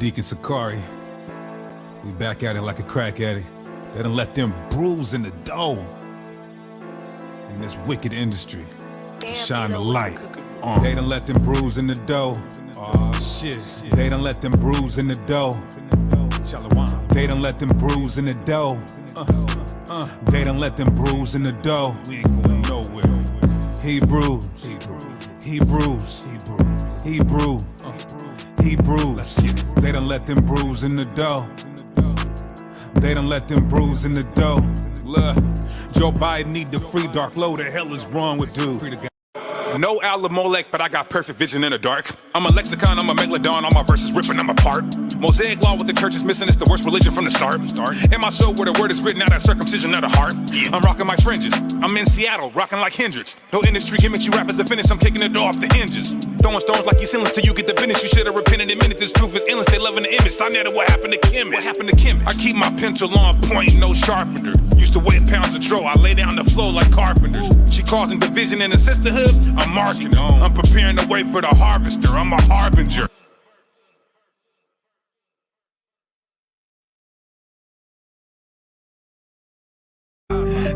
Deacon Sakari. We back at it like a crack addict. They done let them bruise in the dough in this wicked industry to shine the light. They done let them bruise in the dough. Oh shit. They done let them bruise in the dough. They done let them bruise in the dough. They done let them bruise in the dough. We ain't going nowhere. Hebrews. Hebrews. They done let them bruise in the dough. They done let them bruise in the dough. Look, Joe Biden need the free dark. Lo, the hell is wrong with dude? No Alamolek, but I got perfect vision in the dark. I'm a lexicon, I'm a megalodon, all my verses ripping them apart. Mosaic law, what the church is missing, it's the worst religion from the start. In my soul, where the word is written out, that circumcision of the heart. I'm rocking my fringes, I'm in Seattle, rocking like Hendrix. No industry gimmicks, you rappers are finished, I'm kicking it off the hinges. Throwing stones like you sinless till you get the business. You should have repented in a minute, this truth is endless, they loving the image. I know what happened to Kim. I keep my pencil on point, no sharpener. Used to weigh pounds of troll, I lay down the flow like carpenters. She causing division in the sisterhood, I'm marking on. I'm preparing the way for the harvester, I'm a harbinger.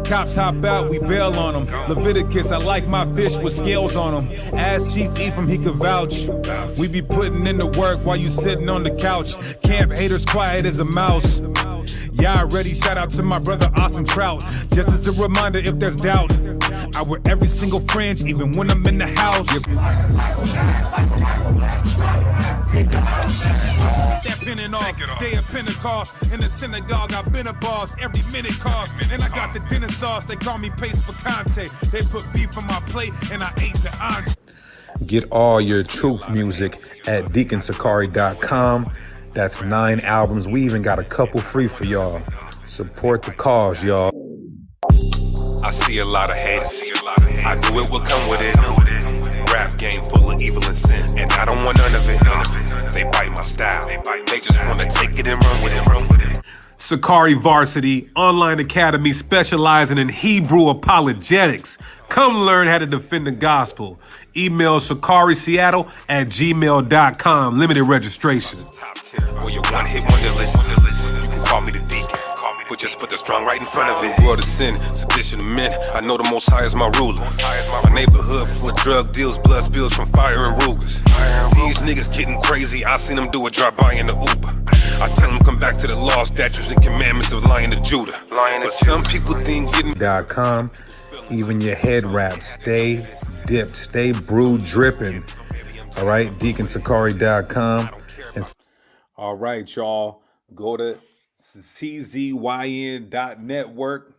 Cops hop out, we bail on them. Leviticus, I like my fish with scales on them. Ask Chief Ephraim, he could vouch. We be putting in the work while you sitting on the couch. Camp haters quiet as a mouse. Y'all ready? Shout out to my brother Austin Trout. Just as a reminder, if there's doubt, I wear every single fringe, even when I'm in the house. That pinning off, day of Pentecost. In the synagogue, I've been a boss. Every minute cost. And I got the dinner sauce. They call me Pace Picante. They put beef on my plate, and I ate the entree. Get all your truth music at deaconsakari.com. That's 9 albums. We even got a couple free for y'all. Support the cause, y'all. I see a lot of haters. I knew it would come with it. Rap game full of evil and sin, and I don't want none of it. They bite my style. They just want to take it and run with it. Sakari Varsity Online Academy, specializing in Hebrew apologetics. Come learn how to defend the gospel. Email sakariseattle@gmail.com. Limited registration. Or your one-hit wonder list. You can call me the deacon, but just put the strong right in front of it. World of sin, sedition of men. I know the Most High is my ruler. My neighborhood full of drug deals, blood spills from fire and Rugers. These niggas getting crazy. I seen them do a drive-by in the Uber. I tell them come back to the law, statutes, and commandments of Lion of Judah. But some people think getting.com, even your head wrap, stay dipped, stay brewed, dripping. All right, deaconsakari.com. All right, y'all, go to czyn.network,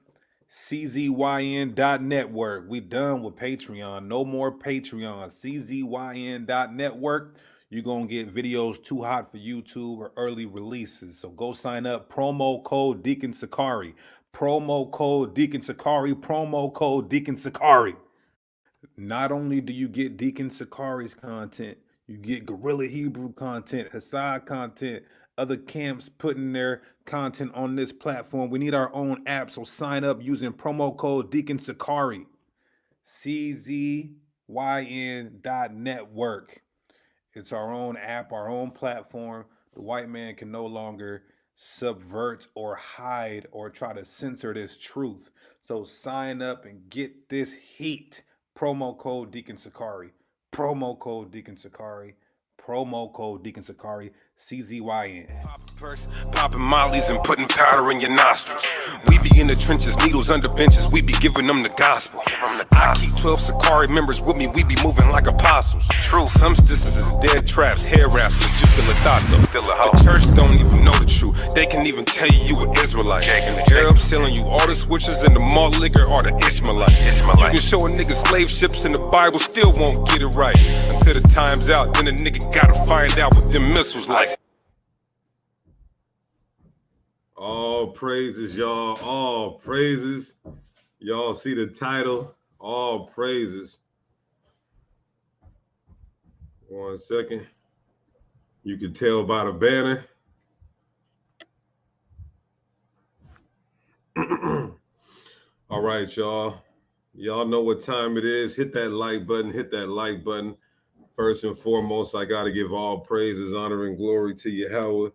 czyn.network. We done with Patreon. No more Patreon. czyn.network. You're going to get videos too hot for YouTube or early releases. So go sign up. Promo code Deacon Sakari. Promo code Deacon Sakari. Promo code Deacon Sakari. Not only do you get Deacon Sakari's content, you get Guerrilla Hebrew content, Hassad content, other camps putting their content on this platform. We need our own app, so sign up using promo code Deacon Sakari. czyn.network. It's our own app, our own platform. The white man can no longer subvert or hide or try to censor this truth. So sign up and get this heat. Promo code Deacon Sakari. Promo code Deacon Sakari. Promo code Deacon Sakari. CZYN. Popping mollies and putting powder in your nostrils. We be in the trenches, needles under benches. We be giving them the gospel. I keep 12 Sakari members with me. We be moving like apostles. True. Some stices is dead traps, hair wraps, but you still a thought though. The church don't even know the truth. They can even tell you an Israelite. And the Arabs selling you all the switches and the malt liquor are the Ishmaelites. You can show a nigga slave ships in the Bible, still won't get it right. Until the time's out, then a nigga gotta find out what them missiles like. All praises, y'all. All praises. Y'all see the title. All praises. 1 second. You can tell by the banner. All right, y'all. Y'all know what time it is. Hit that like button. Hit that like button. First and foremost, I got to give all praises, honor, and glory to Yahweh,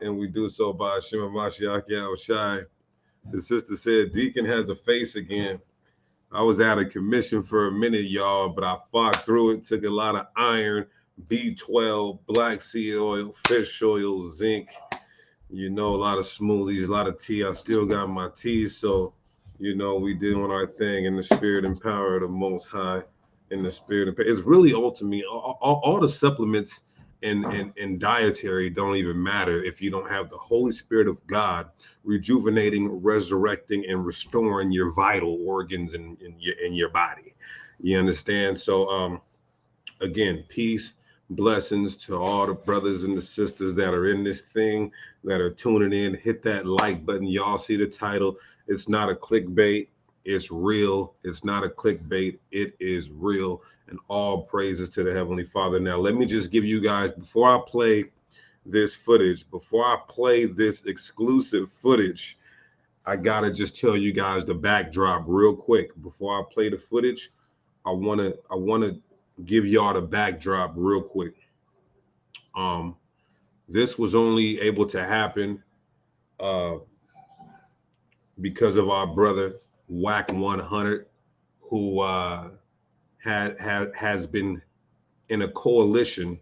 and we do so by Hashem Mashiach Yahushai. The sister said, Deacon has a face again. I was out of commission for a minute, y'all, but I fought through it. Took a lot of iron, B12, black seed oil, fish oil, zinc. You know, a lot of smoothies, a lot of tea. I still got my tea, so we doing our thing in the spirit and power of the Most High. In the spirit and it's really ultimately all the supplements and dietary don't even matter if you don't have the Holy Spirit of God rejuvenating, resurrecting, and restoring your vital organs in your body. You understand? So again, peace, blessings to all the brothers and the sisters that are in this thing, that are tuning in. Hit that like button. Y'all see the title. It's not a clickbait. It's real. It's not a clickbait. It is real. And all praises to the Heavenly Father. Now, let me just give you guys, before I play this footage, before I play this exclusive footage, I gotta just tell you guys the backdrop real quick. Before I play the footage, I wanna give y'all the backdrop real quick. Um, this was only able to happen uh, because of our brother Whack 100, who has been in a coalition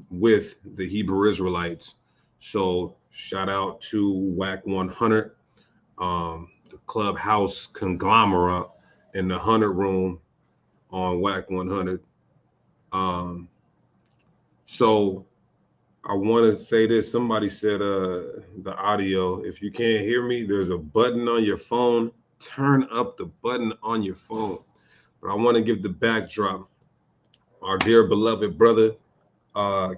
with the Hebrew Israelites. So shout out to Whack 100, the clubhouse conglomerate in the 100 room on Whack 100. Um, so I want to say this. Somebody said the audio. If you can't hear me, there's a button on your phone. Turn up the button on your phone. But I want to give the backdrop. Our dear beloved brother,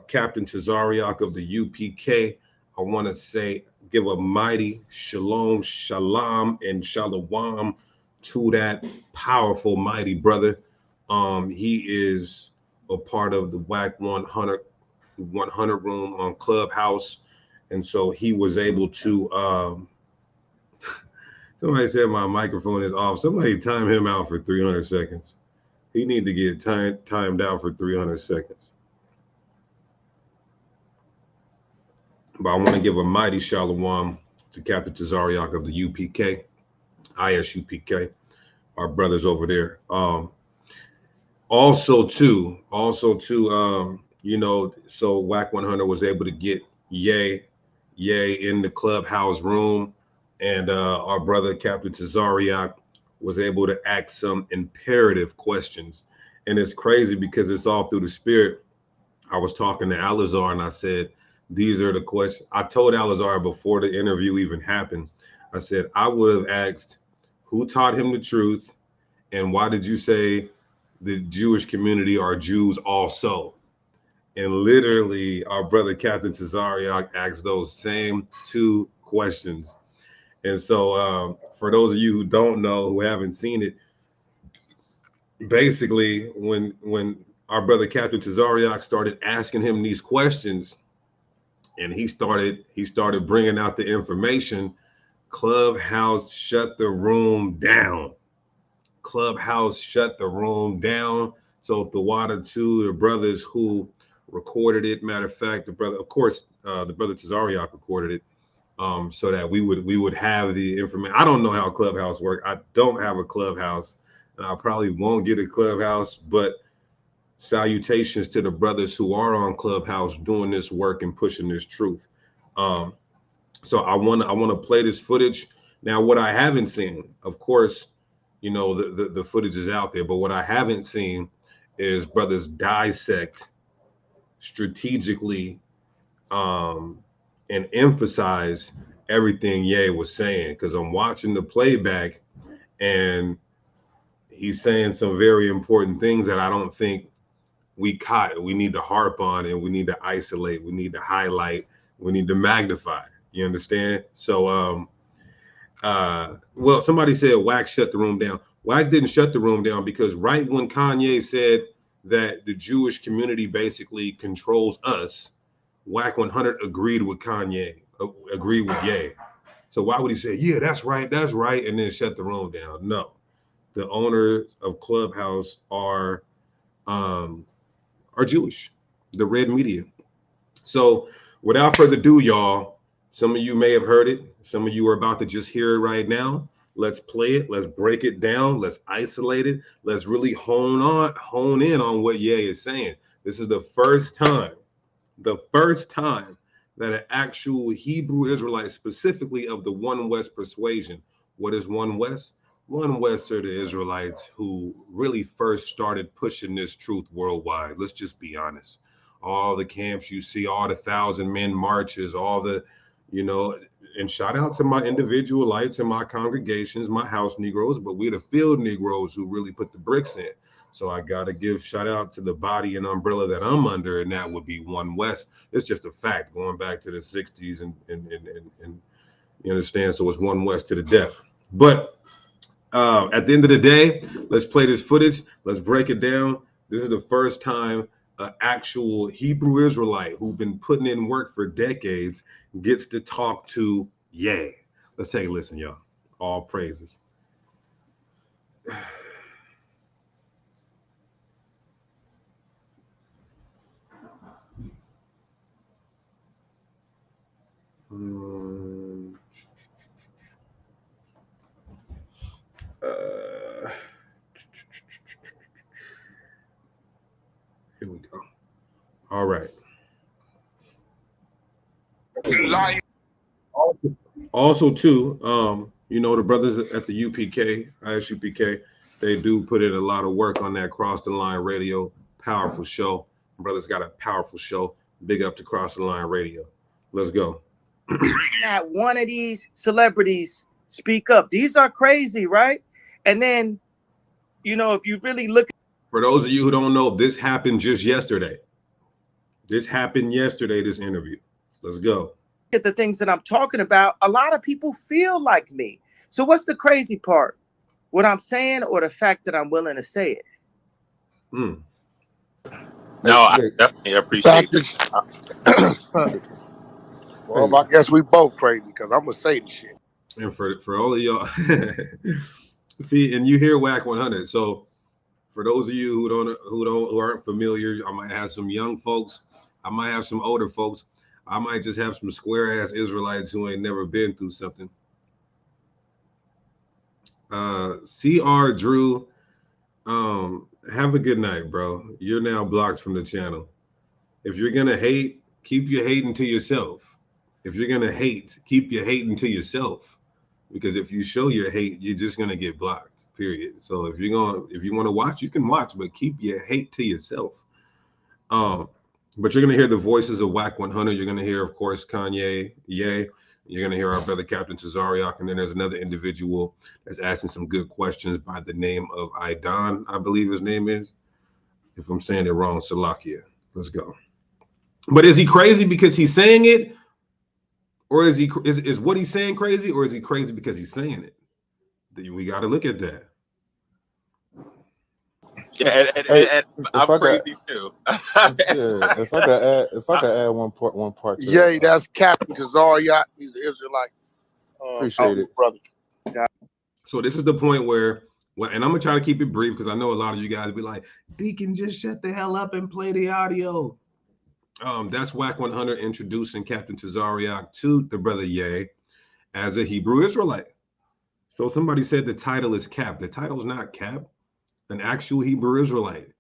Captain Tazariak of the UPK. I want to say, give a mighty shalom, shalom, and shalom to that powerful, mighty brother. He is a part of the WAC 100 room on Clubhouse. And so he was able to, somebody said my microphone is off. Somebody time him out for 300 seconds. He need to get timed out for 300 seconds. But I want to give a mighty shalom to Captain Tazariak of the UPK, ISUPK, our brothers over there. Also too, so WAC 100 was able to get Yay in the clubhouse room, and our brother Captain Tazariak was able to ask some imperative questions. And it's crazy because it's all through the spirit. I was talking to Alizar and I said, these are the questions. I told Alizar before the interview even happened. I said, I would have asked, who taught him the truth? And why did you say the Jewish community are Jews also? And literally, our brother Captain Tazariak asked those same two questions. And so, for those of you who don't know, who haven't seen it, basically, when our brother Captain Tazariak started asking him these questions, and he started bringing out the information, Clubhouse shut the room down. Clubhouse shut the room down. So the water to the brothers who recorded it. Matter of fact, the brother, of course, the brother Tazariak recorded it, so that we would have the information. I don't know how Clubhouse works. I don't have a Clubhouse, and I probably won't get a Clubhouse. But salutations to the brothers who are on Clubhouse doing this work and pushing this truth. Um, so I want to play this footage. Now, what I haven't seen, of course, the footage is out there, but what I haven't seen is brothers dissect strategically, um, and emphasize everything Ye was saying, because I'm watching the playback and he's saying some very important things that I don't think we caught. We need to harp on, and we need to isolate, we need to highlight, we need to magnify. You understand? So well, somebody said Wack shut the room down. Wack didn't shut the room down, because right when Kanye said that the Jewish community basically controls us, Wack 100 agreed with Kanye, agreed with Ye. So why would he say, yeah, that's right, and then shut the room down? No, the owners of Clubhouse are are Jewish, the red media. So without further ado, y'all, some of you may have heard it. Some of you are about to just hear it right now. Let's play it. Let's break it down. Let's isolate it. Let's really hone in on what Ye is saying. This is the first time that an actual Hebrew Israelite, specifically of the One West persuasion. What is One West? One West are the Israelites who really first started pushing this truth worldwide. Let's just be honest. All the camps you see, all the 1,000 men marches, all the, you know, and shout out to my individual lights and my congregations, my house Negroes, but we're the field Negroes who really put the bricks in. So I gotta give shout out to the body and umbrella that I'm under, and that would be One West. It's just a fact going back to the 60s and you understand. So it's One West to the death. But at the end of the day, let's play this footage. Let's break it down. This is the first time an actual Hebrew Israelite who's been putting in work for decades gets to talk to Ye. Let's take a listen, y'all. All praises. Here we go. All right. Also, too, you know, the brothers at the UPK, ISUPK, they do put in a lot of work on that Cross the Line Radio. Powerful show. Brothers got a powerful show. Big up to Cross the Line Radio. Let's go. Not one of these celebrities speak up. These are crazy, right? And then, you know, if you really look. For those of you who don't know, this happened just yesterday. This happened yesterday, this interview. Let's go. At the things that I'm talking about, a lot of people feel like me. So what's the crazy part? What I'm saying or the fact that I'm willing to say it? No, I definitely appreciate it. Well, I guess we both crazy because I'm gonna say the shit. And for all of y'all, see, and you hear Whack 100. So for those of you who aren't familiar, I might have some young folks, I might have some older folks, I might just have some square ass Israelites who ain't never been through something. CR Drew, have a good night, bro. You're now blocked from the channel. If you're gonna hate, keep your hating to yourself. If you're gonna hate, keep your hating to yourself. Because if you show your hate, you're just gonna get blocked. Period. So if you want to watch, you can watch, but keep your hate to yourself. But you're gonna hear the voices of Whack 100. You're gonna hear, of course, Kanye, Ye. You're gonna hear our brother Captain Tazariak, and then there's another individual that's asking some good questions by the name of Aidan, I believe his name is. If I'm saying it wrong, Salakia. Let's go. But is he crazy because he's saying it, or is what he's saying crazy, or is he crazy because he's saying it? We got to look at that. Yeah, and I'm crazy too. If I could add one part. To yeah, that's Captain Tazariak. He's an Israelite. Appreciate it, brother. So this is the point where, and I'm gonna try to keep it brief because I know a lot of you guys be like, Deacon, just shut the hell up and play the audio. That's Whack 100 introducing Captain Tazariak to the brother Ye as a Hebrew Israelite. So somebody said the title is Cap. The title's not Cap. An actual Hebrew Israelite,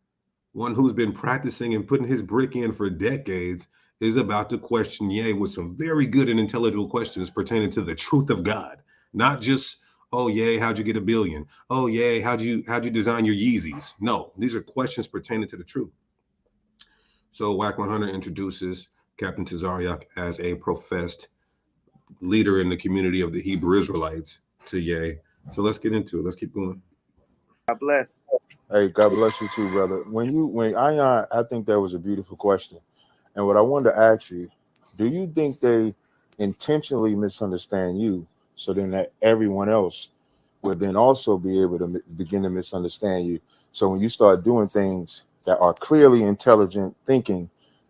one who's been practicing and putting his brick in for decades, is about to question Ye with some very good and intelligible questions pertaining to the truth of God. Not just, oh, Ye, how'd you get $1 billion? Oh, Ye, how'd you design your Yeezys? No, these are questions pertaining to the truth. So Whack 100 introduces Captain Tazariak as a professed leader in the community of the Hebrew Israelites to Ye. So let's get into it. Let's keep going. God bless. Hey, God bless you too, brother. When I think that was a beautiful question. And what I wanted to ask you, do you think they intentionally misunderstand you so then that everyone else would then also be able to begin to misunderstand you? So when you start doing things that are clearly intelligent thinking,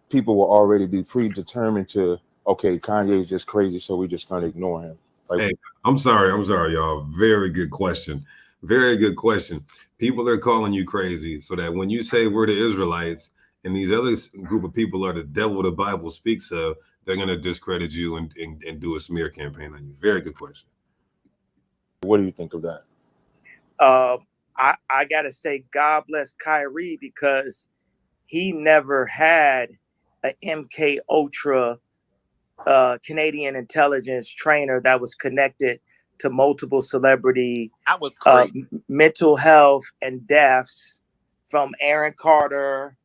people will already be predetermined to, okay, Kanye is just crazy, so we just gonna ignore him. Hey, I'm sorry, y'all. Very good question. Very good question. People are calling you crazy so that when you say we're the Israelites and these other group of people are the devil the Bible speaks of, they're going to discredit you and do a smear campaign on you. Very good question. What do you think of that? I gotta say, God bless Kyrie, because he never had an MK Ultra Canadian intelligence trainer that was connected to multiple celebrity mental health and deaths, from Aaron Carter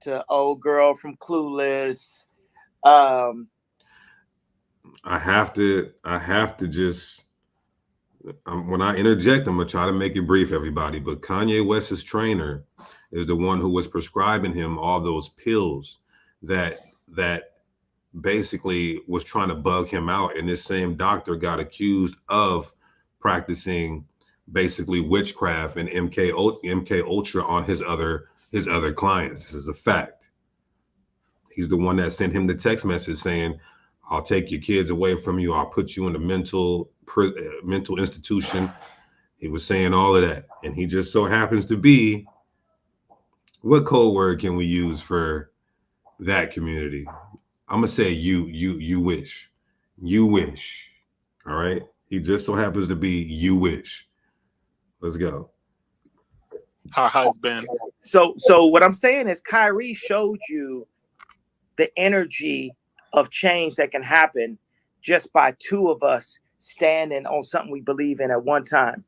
to old girl from Clueless. I have to just when I interject, I'm gonna try to make it brief, everybody. But Kanye West's trainer is the one who was prescribing him all those pills that basically was trying to bug him out. And this same doctor got accused of practicing basically witchcraft and MK Ultra on his other clients. This is a fact. He's the one that sent him the text message saying, "I'll take your kids away from you. I'll put you in a mental institution." He was saying all of that, and he just so happens to be, what code word can we use for that community? I'm gonna say you wish. All right. He just so happens to be you wish. Let's go. Her husband. So what I'm saying is, Kyrie showed you the energy of change that can happen just by two of us standing on something we believe in at one time.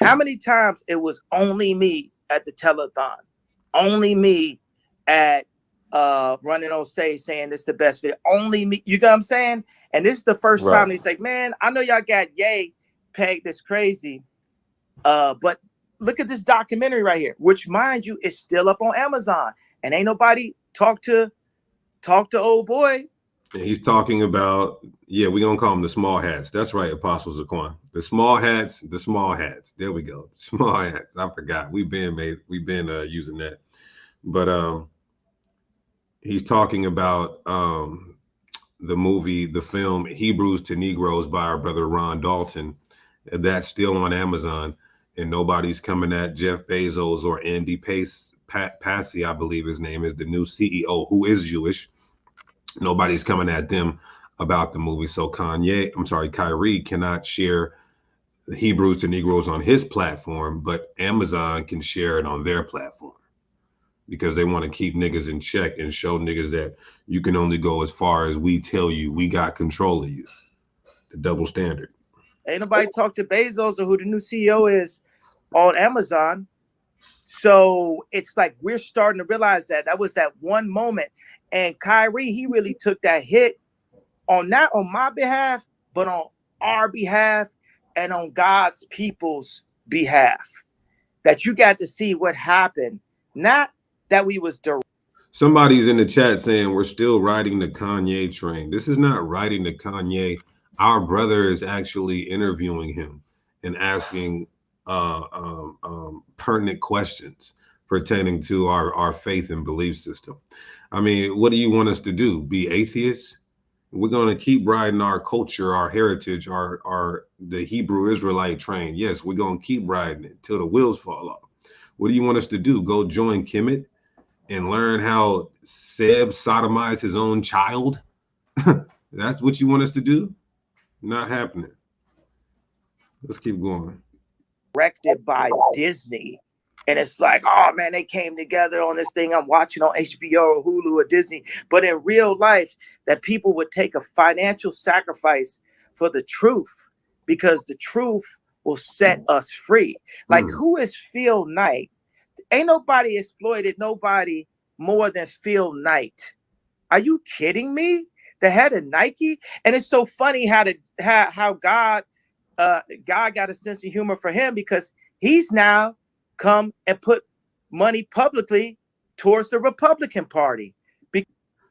How many times it was only me at the telethon, only me at running on stage saying this is the best video, only me, you know what I'm saying? And this is the first time he's like, man, I know y'all got Ye pegged this crazy, but look at this documentary right here, which, mind you, is still up on Amazon, and ain't nobody talk to old boy. And he's talking about, we're gonna call them the small hats. That's right, Apostle Zaquan. The small hats. There we go. Small hats. I forgot. We've been using that. But he's talking about the film Hebrews to Negroes by our brother Ron Dalton. And that's still on Amazon, and nobody's coming at Jeff Bezos or Andy Passy, I believe his name is, the new CEO, who is Jewish. Nobody's coming at them about the movie. So Kyrie cannot share Hebrews to Negroes on his platform, but Amazon can share it on their platform, because they want to keep niggas in check and show niggas that you can only go as far as we tell you. We got control of you. The double standard. Ain't nobody talk to Bezos or who the new CEO is on Amazon. So it's like we're starting to realize that was that one moment. And Kyrie, he really took that hit on not on my behalf, but on our behalf and on God's people's behalf. That you got to see what happened. Not that we was direct. Somebody's in the chat saying we're still riding the Kanye train. This is not riding the Kanye. Our brother is actually interviewing him and asking pertinent questions pertaining to our faith and belief system. I mean, what do you want us to do? Be atheists? We're going to keep riding our culture, our heritage, the Hebrew Israelite train. Yes, we're going to keep riding it till the wheels fall off. What do you want us to do? Go join Kemet and learn how Seb sodomized his own child? That's what you want us to do? Not happening. Let's keep going. Directed by Disney. And it's like, oh man, they came together on this thing I'm watching on HBO or Hulu or Disney. But in real life, that people would take a financial sacrifice for the truth, because the truth will set us free. Like, who is Phil Knight? Ain't nobody exploited nobody more than Phil Knight. Are you kidding me? The head of Nike? And it's so funny how God got a sense of humor for him, because he's now come and put money publicly towards the Republican Party.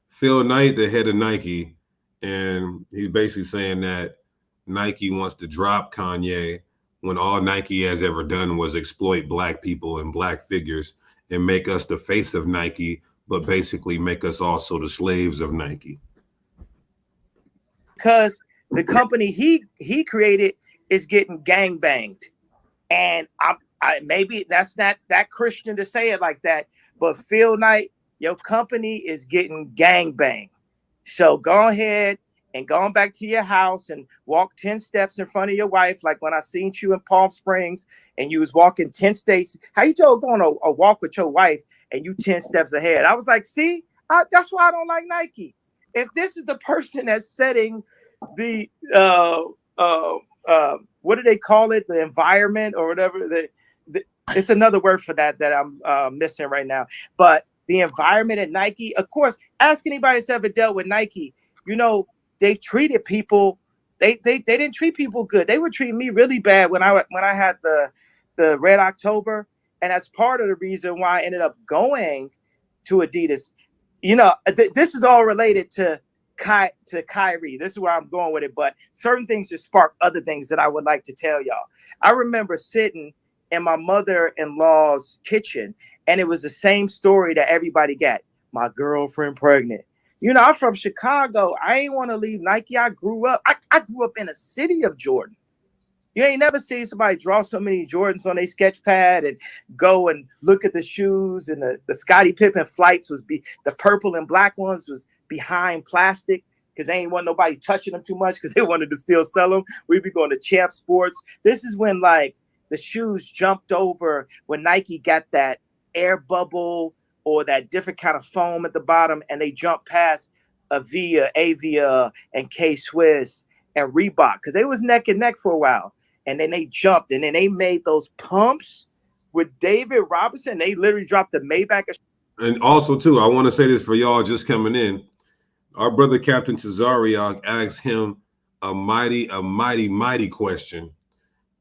Phil Knight, the head of Nike, and he's basically saying that Nike wants to drop Kanye when all Nike has ever done was exploit black people and black figures and make us the face of Nike, but basically make us also the slaves of Nike. Because the company he created is getting gangbanged. And I maybe that's not that Christian to say it like that, but Phil Knight your company is getting gangbang. So go ahead and go back to your house and walk 10 steps in front of your wife. Like when I seen you in Palm Springs and you was walking 10 states. How you going a walk with your wife and you 10 steps ahead? I was like, see, that's why I don't like Nike. If this is the person that's setting the, what do they call it? The environment or whatever. It's another word for that I'm missing right now. But the environment at Nike, of course, ask anybody that's ever dealt with Nike. You know, they've treated people. They didn't treat people good. They were treating me really bad when I had the Red October, and that's part of the reason why I ended up going to Adidas. You know, this is all related to Kyrie. This is where I'm going with it. But certain things just spark other things that I would like to tell y'all. I remember sitting in my mother-in-law's kitchen, and it was the same story that everybody got. My girlfriend pregnant. You know, I'm from Chicago. I ain't want to leave Nike. I grew up in a city of Jordan. You ain't never seen somebody draw so many Jordans on a sketch pad and go and look at the shoes. And the Scottie Pippen flights the purple and black ones was behind plastic because they ain't want nobody touching them too much because they wanted to still sell them. We'd be going to Champ Sports. This is when like the shoes jumped over when Nike got that air bubble or that different kind of foam at the bottom, and they jumped past Avia, and K-Swiss and Reebok because they was neck and neck for a while. And then they jumped, and then they made those pumps with David Robinson. They literally dropped the Maybach. And also, too, I want to say this for y'all just coming in. Our brother Captain Tazariak asked him a mighty question.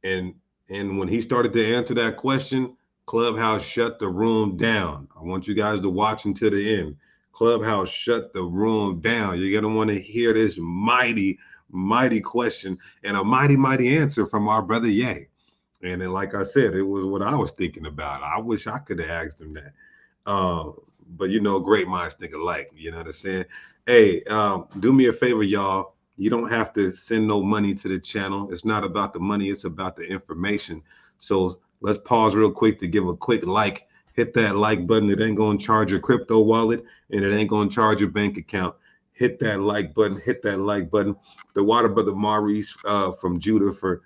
And when he started to answer that question, Clubhouse shut the room down. I want you guys to watch until the end. Clubhouse shut the room down. You're going to want to hear this mighty question and a mighty answer from our brother Ye. And then, like I said, it was what I was thinking about. I wish I could have asked him that. But you know, great minds think alike. You know what I'm saying? Hey, do me a favor, y'all. You don't have to send no money to the channel. It's not about the money. It's about the information. So let's pause real quick to give a quick like. Hit that like button. It ain't going to charge your crypto wallet, and it ain't going to charge your bank account. Hit that like button. Hit that like button. The water brother Maurice from Judah for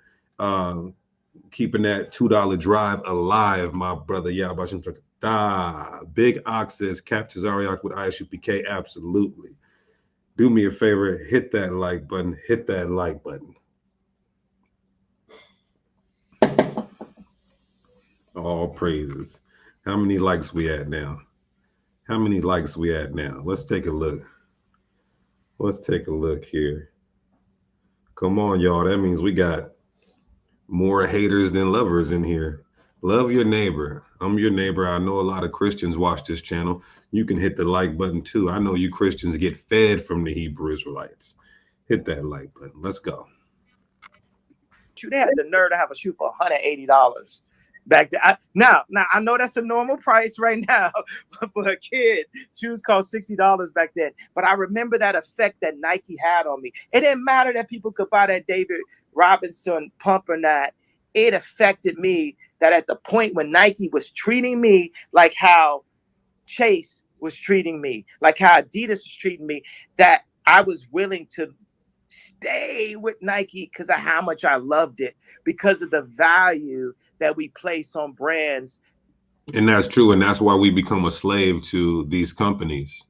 keeping that $2 drive alive, my brother. Yeah, Big Ox says Cap Tazariak with ISUPK. Absolutely. Do me a favor, hit that like button. Hit that like button. All praises. How many likes we at now? How many likes we at now? Let's take a look. Let's take a look here. Come on, y'all. That means we got more haters than lovers in here. Love your neighbor. I'm your neighbor. I know a lot of Christians watch this channel. You can hit the like button too. I know you Christians get fed from the Hebrew Israelites. Hit that like button. Let's go. They had the nerve to have a shoe for $180 back then. Now I know that's a normal price right now, but for a kid, shoes cost $60 back then. But I remember that effect that Nike had on me. It didn't matter that people could buy that David Robinson pump or not. It affected me that at the point when Nike was treating me like how Chase was treating me, like how Adidas was treating me, that I was willing to stay with Nike because of how much I loved it, because of the value that we place on brands. And that's true. And that's why we become a slave to these companies,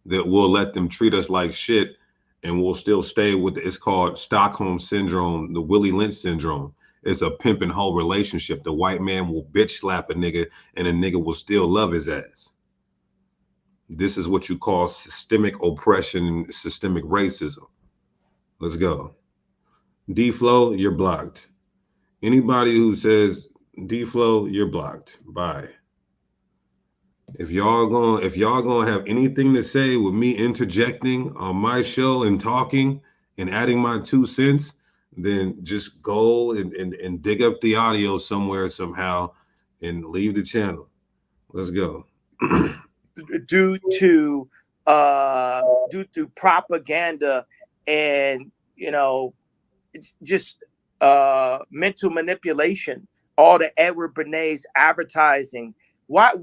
that we'll let them treat us like shit and we'll still stay with it. It's called Stockholm Syndrome, the Willie Lynch syndrome. It's a pimp and hoe relationship. The white man will bitch slap a nigga and a nigga will still love his ass. This is what you call systemic oppression, systemic racism. Let's go. D-Flow, you're blocked. Anybody who says D-Flow, you're blocked. Bye. If y'all gonna have anything to say with me interjecting on my show and talking and adding my 2 cents, then just go and dig up the audio somewhere somehow and leave the channel. Let's go. due to propaganda and just mental manipulation, all the Edward Bernays advertising Why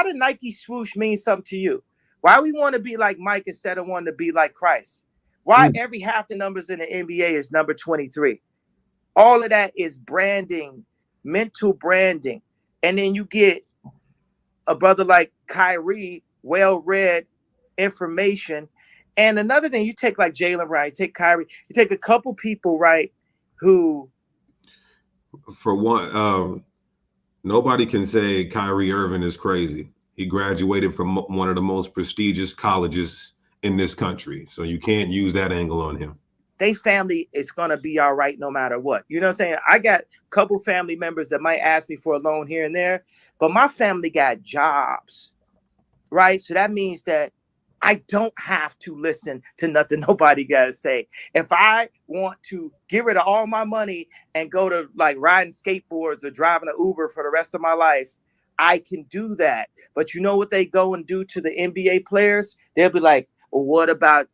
did Nike swoosh mean something to you? Why we want to be like Mike instead of wanting to be like Christ? Why every half the numbers in the NBA is number 23? All of that is branding, mental branding. And then you get a brother like Kyrie, well-read information. And another thing, you take like Jalen Brown, you take Kyrie, you take a couple people, right, who... For one, nobody can say Kyrie Irving is crazy. He graduated from one of the most prestigious colleges in this country. So you can't use that angle on him. They family is going to be all right no matter what. You know what I'm saying? I got a couple family members that might ask me for a loan here and there, but my family got jobs, right? So that means that I don't have to listen to nothing nobody got to say. If I want to get rid of all my money and go to like riding skateboards or driving an Uber for the rest of my life, I can do that. But you know what they go and do to the NBA players? They'll be like, well, what about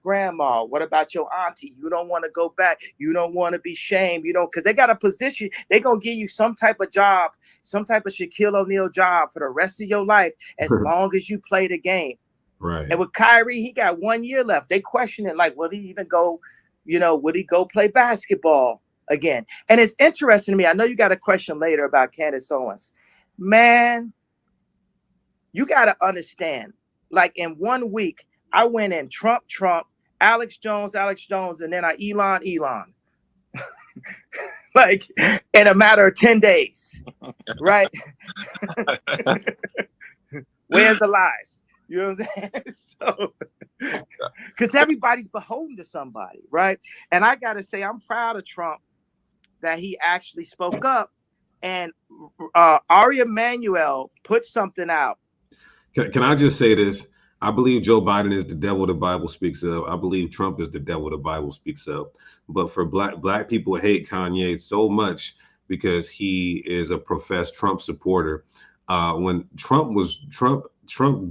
grandma? What about your auntie? You don't want to go back. You don't want to be shamed. You know, because they got a position. They're going to give you some type of job, some type of Shaquille O'Neal job for the rest of your life, as long as you play the game. Right. And with Kyrie, he got 1 year left. They question it, like, will he even go, would he go play basketball again? And it's interesting to me. I know you got a question later about Candace Owens. Man, you got to understand, like in 1 week, I went in Trump, Alex Jones, and then Elon. Like in a matter of 10 days, right? Where's the lies? You know what I'm saying? So, because everybody's beholden to somebody, right? And I got to say, I'm proud of Trump that he actually spoke up. And Ari Emanuel put something out. Can I just say this? I believe Joe Biden is the devil the Bible speaks of. I believe Trump is the devil the Bible speaks of. But for black people hate Kanye so much because he is a professed Trump supporter. When Trump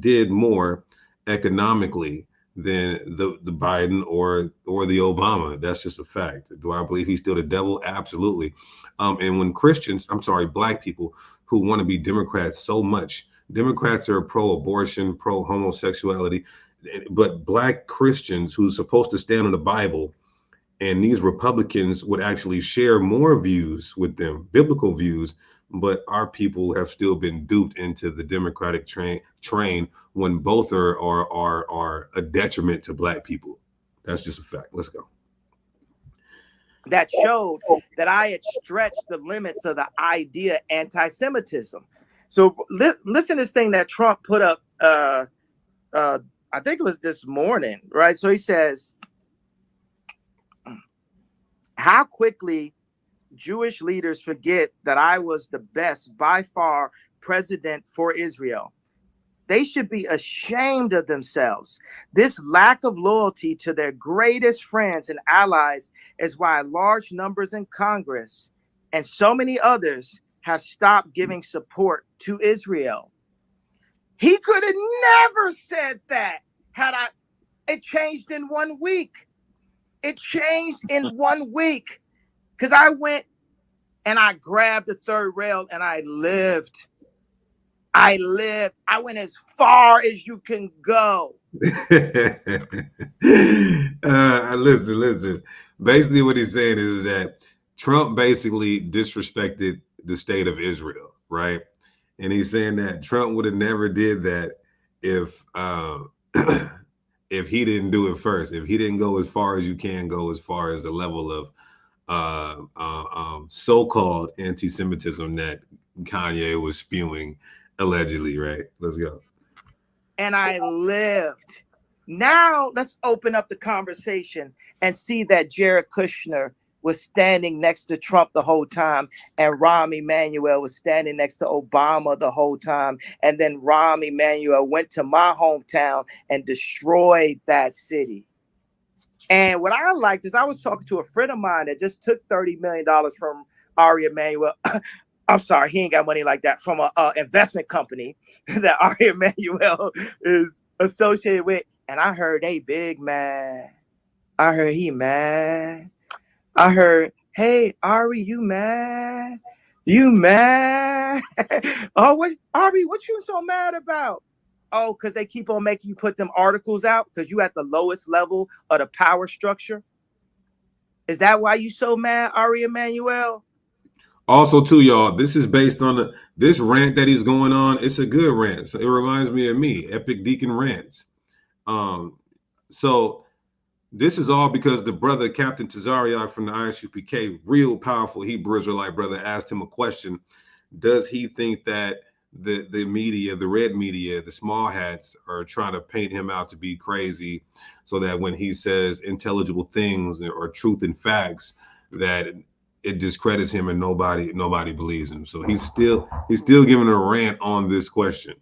did more economically than the Biden or the Obama. That's just a fact. Do I believe he's still the devil? Absolutely. And when black people who want to be Democrats so much, Democrats are pro-abortion, pro-homosexuality, but black Christians who's supposed to stand on the Bible, and these Republicans would actually share more views with them, biblical views, but our people have still been duped into the Democratic train when both are a detriment to black people. That's just a fact. Let's go. That showed that I had stretched the limits of the idea anti-Semitism. So listen to this thing that Trump put up, I think it was this morning, right? So he says, how quickly Jewish leaders forget that I was the best by far president for Israel. They should be ashamed of themselves. This lack of loyalty to their greatest friends and allies is why large numbers in Congress and so many others have stopped giving support to Israel. He could have never said that it changed in 1 week. It changed in 1 week because I went and I grabbed the third rail and I lived. I went as far as you can go. Listen. Basically what he's saying is that Trump basically disrespected the state of Israel, right? And he's saying that Trump would have never did that if if he didn't do it first, if he didn't go as far as you can go as far as the level of so-called anti-Semitism that Kanye was spewing allegedly, right? Let's go. And I lived. Now let's open up the conversation and see that Jared Kushner was standing next to Trump the whole time, and Rahm Emanuel was standing next to Obama the whole time. And then Rahm Emanuel went to my hometown and destroyed that city. And what I liked is I was talking to a friend of mine that just took $30 million from Ari Emanuel. I'm sorry, he ain't got money like that, from an investment company that Ari Emanuel is associated with. And I heard they big mad. I heard he mad. I heard, hey, Ari, you mad? You mad? Oh, what, Ari, what you so mad about? Oh, because they keep on making you put them articles out because you at the lowest level of the power structure. Is that why you so mad, Ari Emanuel? Also, too, y'all, this is based on this rant that he's going on. It's a good rant. So it reminds me of me, Epic Deacon Rants. So this is all because the brother, Captain Tazariak from the ISUPK, real powerful Hebrew Israelite brother, asked him a question. Does he think that the media, the red media, the small hats are trying to paint him out to be crazy so that when he says intelligible things or truth and facts, that it discredits him and nobody believes him. So he's still giving a rant on this question.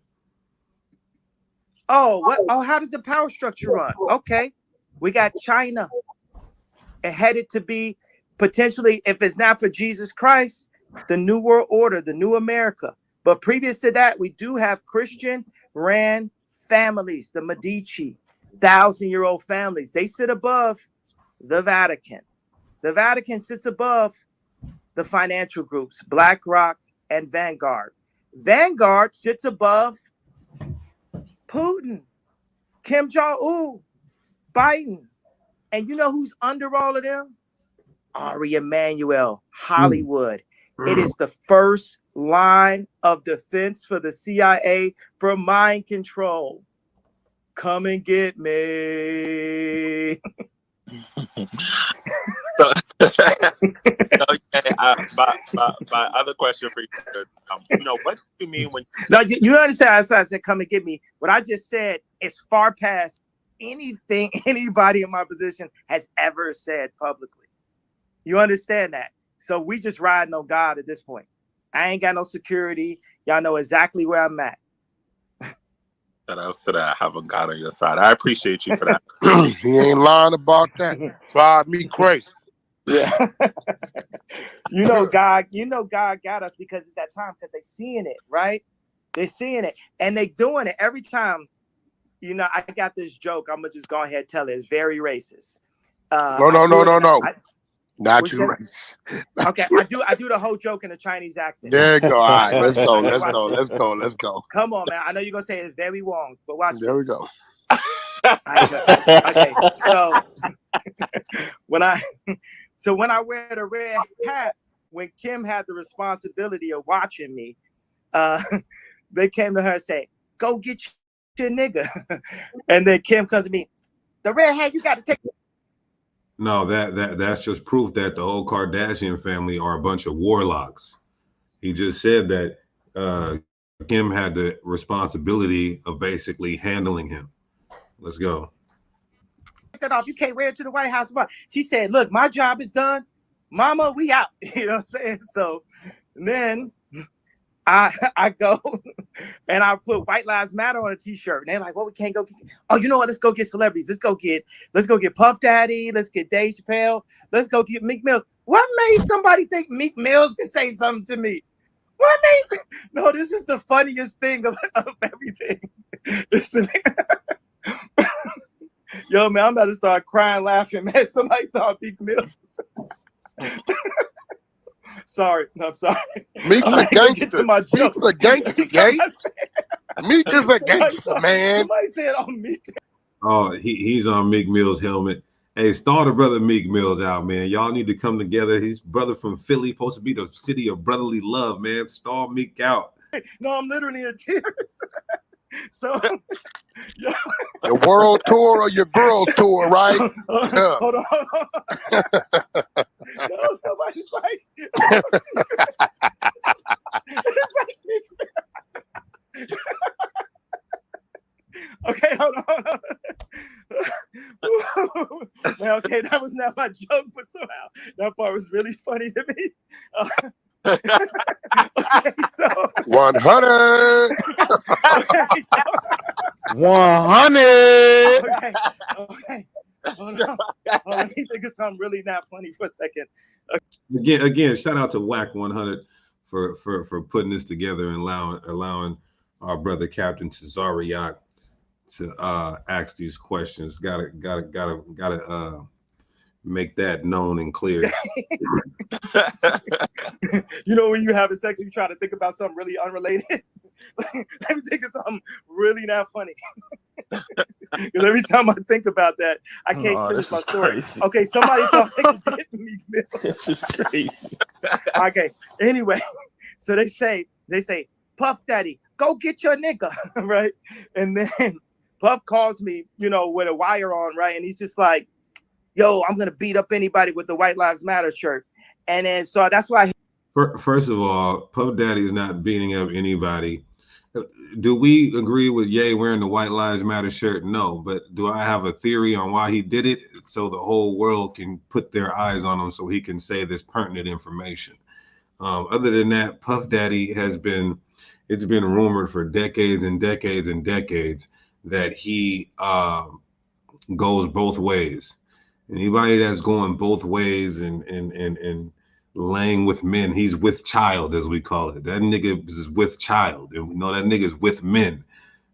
Oh, what? Oh, how does the power structure run? Okay, we got China headed to be potentially, if it's not for Jesus Christ, the New World Order, the New America. But previous to that, we do have Christian ran families, the Medici, 1,000-year-old families. They sit above the Vatican. The Vatican sits above the financial groups, BlackRock and Vanguard. Vanguard sits above Putin, Kim Jong-un, Biden. And you know who's under all of them? Ari Emanuel, Hollywood. It is the first line of defense for the CIA for mind control. Come and get me. So, okay, my other question for you, what do you mean when? No, you understand? I said, "Come and get me." What I just said is far past anything anybody in my position has ever said publicly. You understand that? So we just riding on God at this point. I ain't got no security. Y'all know exactly where I'm at. That I said I haven't got on your side. I appreciate you for that. He ain't lying about that. Drive me crazy. Yeah. you know God got us because it's that time, because they seeing it, right? They're seeing it and they doing it every time. You know, I got this joke. I'm gonna just go ahead and tell it. It's very racist. No. Not you racist. Okay, I do the whole joke in a Chinese accent. There you go. All right, let's go. Come on, man. I know you're gonna say it's very wrong, but watch there this. There we go. Okay, so when I wear the red hat, when Kim had the responsibility of watching me, they came to her and say, "Go get your nigga," and then Kim comes to me, "The red hat, you got to take." No, that's just proof that the whole Kardashian family are a bunch of warlocks. He just said that Kim had the responsibility of basically handling him. Let's go. That off. You can't wear it to the White House. She said, "Look, my job is done. Mama, we out." You know what I'm saying? So then I go and I put White Lives Matter on a t-shirt. And they're like, "Well, we can't go. Oh, you know what? Let's go get celebrities. Let's go get Puff Daddy. Let's get Dave Chappelle. Let's go get Meek Mills." What made somebody think Meek Mills could say something to me? What made? No, this is the funniest thing of everything. Listen. Yo, man, I'm about to start crying, laughing, man. Somebody thought Meek Mills. Sorry, I'm sorry. Meek's a gangster. Meek's a gangster, gay. Meek is a gangster, man. Somebody said, "Oh, Meek." Oh, he's on Meek Mill's helmet. Hey, start the brother Meek Mills out, man. Y'all need to come together. He's brother from Philly, supposed to be the city of brotherly love, man. Star Meek out. No, I'm literally in tears. So, your world tour or your girl tour, right? Hold on. No, somebody's like, it's like okay, hold on. Man, okay, that was not my joke, but somehow that part was really funny to me. Okay, so 100. Okay, so, 100. Okay. Hold on. Let me think of something really not funny for a second. Again, shout out to Whack 100 for putting this together and allowing our brother Captain Tazariak to ask these questions. Gotta make that known and clear. You know, when you having sex, you try to think about something really unrelated. Let me think of something really not funny. Because every time I think about that, I can't finish my story. Crazy. Okay, somebody thought they could get me. This is crazy. Okay, anyway, so they say, Puff Daddy, go get your nigga, right? And then Puff calls me, you know, with a wire on, right? And he's just like, yo, I'm going to beat up anybody with the White Lives Matter shirt. And then, so that's why. First of all, Puff Daddy is not beating up anybody. Do we agree with Ye wearing the White Lives Matter shirt? No, but do I have a theory on why he did it? So the whole world can put their eyes on him so he can say this pertinent information. Other than that, Puff Daddy it's been rumored for decades and decades and decades that he goes both ways. Anybody that's going both ways and laying with men, he's with child, as we call it. That nigga is with child, and we know that nigga's with men.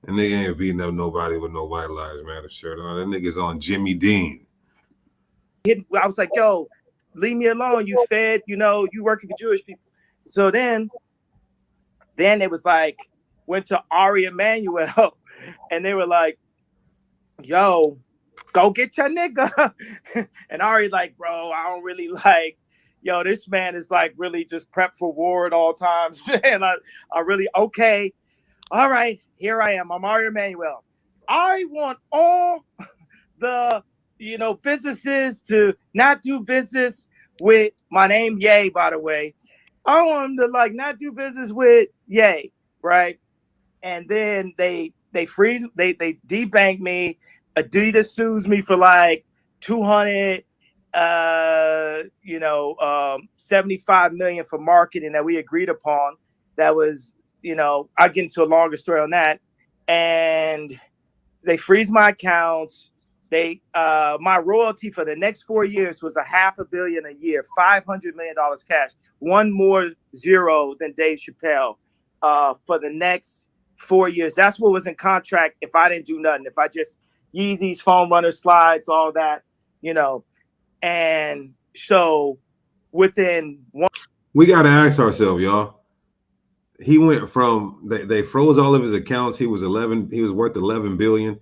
And they ain't beating up nobody with no White Lives Matter shirt on. That nigga's on Jimmy Dean. I was like, yo, leave me alone. You fed, you know, you working for Jewish people. So then it was like, went to Ari Emanuel, and they were like, yo, go get your nigga. And Ari like, bro, I don't really like, yo, this man is like really just prepped for war at all times. And I really, okay, all right, here I am. I'm Ari Emanuel. I want all the, you know, businesses to not do business with my name, Ye, by the way. I want them to like not do business with Ye, right? And then they freeze, they debank me. Adidas sues me for like 200, 75 million for marketing that we agreed upon. That was, you know, I'll get into a longer story on that. And they freeze my accounts. They my royalty for the next 4 years was $500 million a year, $500 million cash, one more zero than Dave Chappelle for the next 4 years. That's what was in contract if I didn't do nothing. If I just Yeezys, foam runner slides, all that, you know. And so within one, we got to ask ourselves, y'all. He went from they froze all of his accounts. He was worth 11 billion.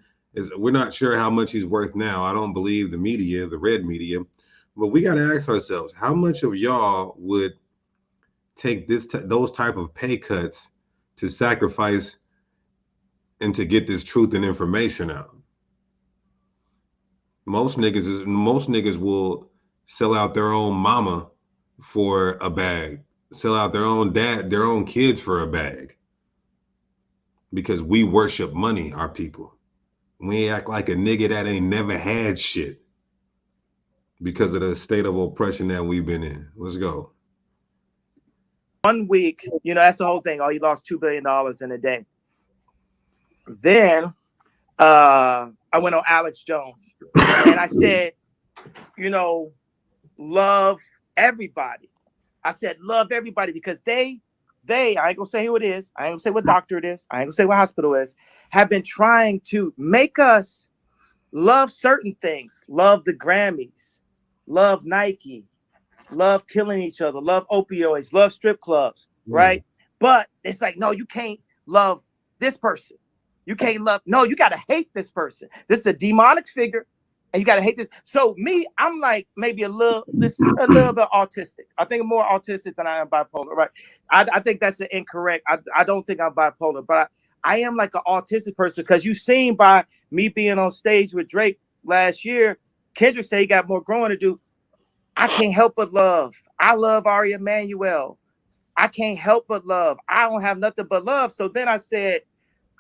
We're not sure how much he's worth now. I don't believe the media, the red media, but we got to ask ourselves, how much of y'all would take those type of pay cuts to sacrifice and to get this truth and information out? Most niggas will sell out their own mama for a bag, sell out their own dad, their own kids for a bag, because we worship money, our people. We act like a nigga that ain't never had shit because of the state of oppression that we've been in. Let's go. 1 week, you know, that's the whole thing. Oh, he lost $2 billion in a day. Then I went on Alex Jones and I said, you know, love everybody. I said, love everybody, because they, I ain't gonna say who it is. I ain't gonna say what doctor it is. I ain't gonna say what hospital it is, have been trying to make us love certain things, love the Grammys, love Nike, love killing each other, love opioids, love strip clubs, right? But it's like, no, you can't love this person. You can't love, no, you got to hate this person. This is a demonic figure, and you got to hate this. So me, I'm like maybe a little bit autistic. I think I'm more autistic than I am bipolar, right? I think that's incorrect. I don't think I'm bipolar, but I am like an autistic person, because you seen by me being on stage with Drake last year, Kendrick said he got more growing to do. I can't help but love. I love Ari Emanuel. I can't help but love. I don't have nothing but love. So then I said,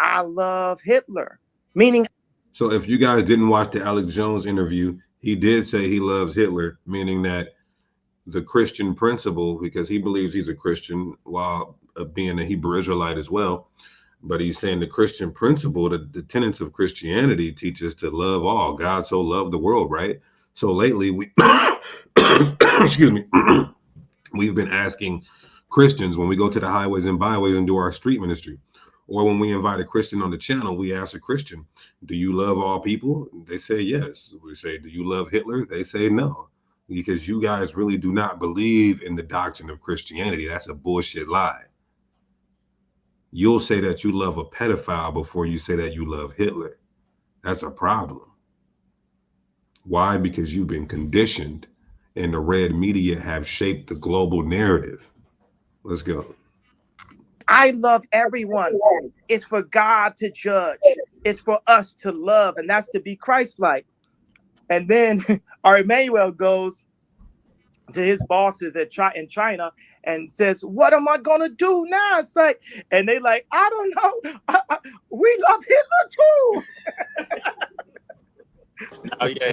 I love Hitler, meaning. So if you guys didn't watch the Alex Jones interview, he did say he loves Hitler, meaning that the Christian principle, because he believes he's a Christian while being a Hebrew Israelite as well. But he's saying the Christian principle, the tenets of Christianity teach us to love all. God so loved the world, right? So lately we, excuse me, we've been asking Christians when we go to the highways and byways and do our street ministry, or when we invite a Christian on the channel, we ask a Christian, do you love all people? They say yes. We say, do you love Hitler? They say no. because you guys really do not believe in the doctrine of Christianity. That's a bullshit lie. You'll say that you love a pedophile before you say that you love Hitler. That's a problem. Why? Because you've been conditioned and the red media have shaped the global narrative. Let's go. I love everyone. It's for God to judge. It's for us to love, and that's to be Christ-like. And then our Emmanuel goes to his bosses in China and says, "What am I gonna do now?" It's like, and they like, "I don't know. We love Hitler too." Oh yeah.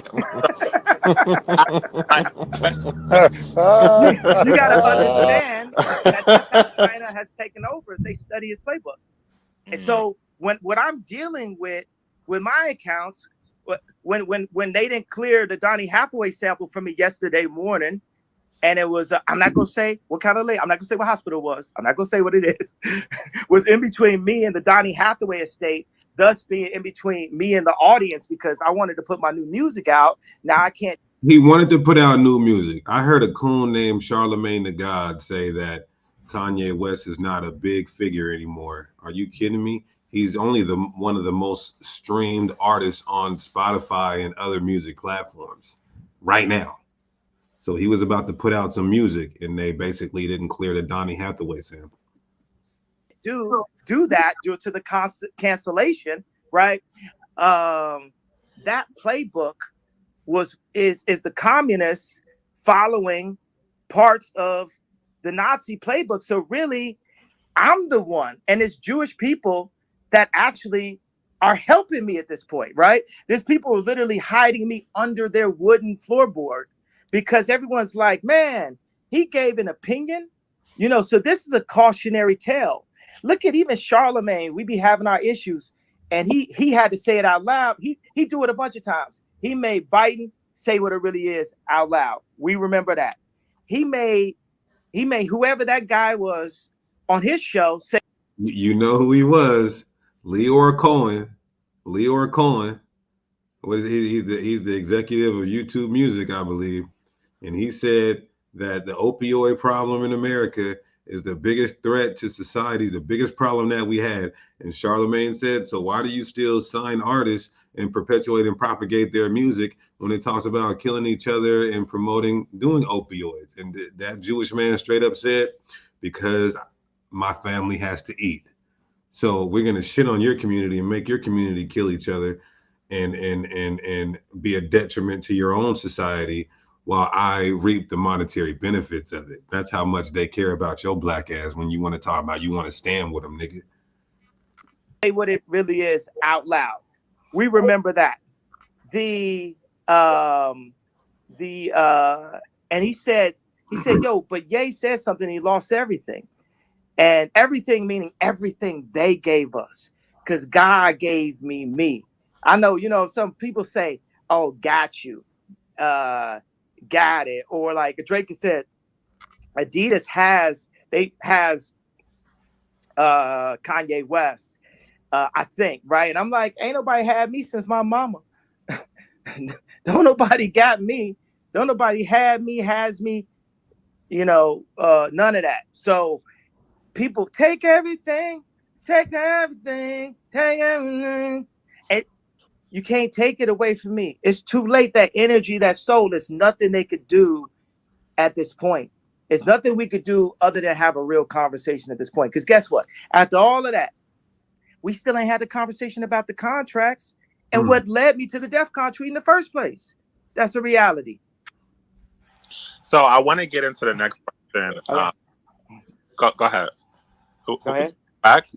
You got to understand that that's how China has taken over. Is they study his playbook. And so what I'm dealing with my accounts, when they didn't clear the Donny Hathaway sample for me yesterday morning, and it was I'm not gonna say what kind of lady, I'm not gonna say what hospital it was, I'm not gonna say what it is, was in between me and the Donny Hathaway estate, thus being in between me and the audience because I wanted to put my new music out. Now I can't. He wanted to put out new music. I heard a coon named Charlemagne the God say that Kanye West is not a big figure anymore. Are you kidding me? He's only one of the most streamed artists on Spotify and other music platforms right now. So he was about to put out some music, and they basically didn't clear the Donny Hathaway sample. Do that due to the cancellation, right? That playbook is the communists following parts of the Nazi playbook. So really, I'm the one, and it's Jewish people that actually are helping me at this point, right? There's people literally hiding me under their wooden floorboard because everyone's like, man, he gave an opinion, so this is a cautionary tale. Look at even Charlemagne, we be having our issues, and he had to say it out loud. He do it a bunch of times. He made Biden say what it really is out loud. We remember that. He made whoever that guy was on his show say. You know who he was? Leor Cohen. Leor Cohen. He's the executive of YouTube Music, I believe. And he said that the opioid problem in America is the biggest threat to society, the biggest problem that we had. And Charlemagne said, so why do you still sign artists and perpetuate and propagate their music when it talks about killing each other and doing opioids? And that Jewish man straight up said, because my family has to eat. So we're going to shit on your community and make your community kill each other and be a detriment to your own society while I reap the monetary benefits of it. That's how much they care about your black ass when you want to talk about you want to stand with them, nigga. Say what it really is out loud. We remember that. And he said, yo, but Ye said something, he lost everything. And everything meaning everything they gave us, because God gave me. I know, some people say, oh, got you, got it. Or like Drake said, Adidas has Kanye West, I think, right? And I'm like, ain't nobody had me since my mama. Don't nobody got me. Don't nobody had me, has me, none of that. So people take everything. And you can't take it away from me. It's too late. That energy, that soul, there's nothing they could do at this point. It's nothing we could do other than have a real conversation at this point. Because guess what? After all of that, we still ain't had the conversation about the contracts and what led me to the DEFCON tweet in the first place. That's a reality. So I want to get into the next question. Okay. Go ahead. Go ahead. Back?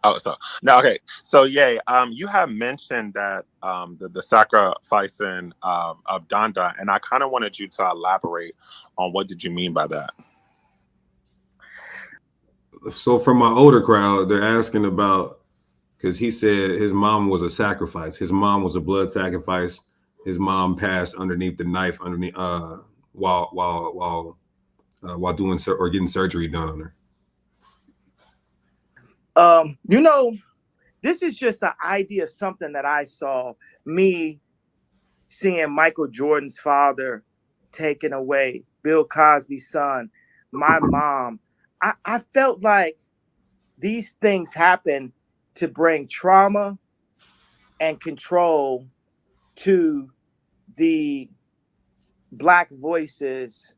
Oh, so no, okay. So Ye, you have mentioned that the sacrificing of Donda, and I kind of wanted you to elaborate on what did you mean by that. So from my older crowd, they're asking about, because he said his mom was a sacrifice. His mom was a blood sacrifice. His mom passed underneath the knife while doing or getting surgery done on her. This is just an idea of something that I saw, me seeing Michael Jordan's father taken away, Bill Cosby's son, my mom. I felt like these things happen to bring trauma and control to the Black voices,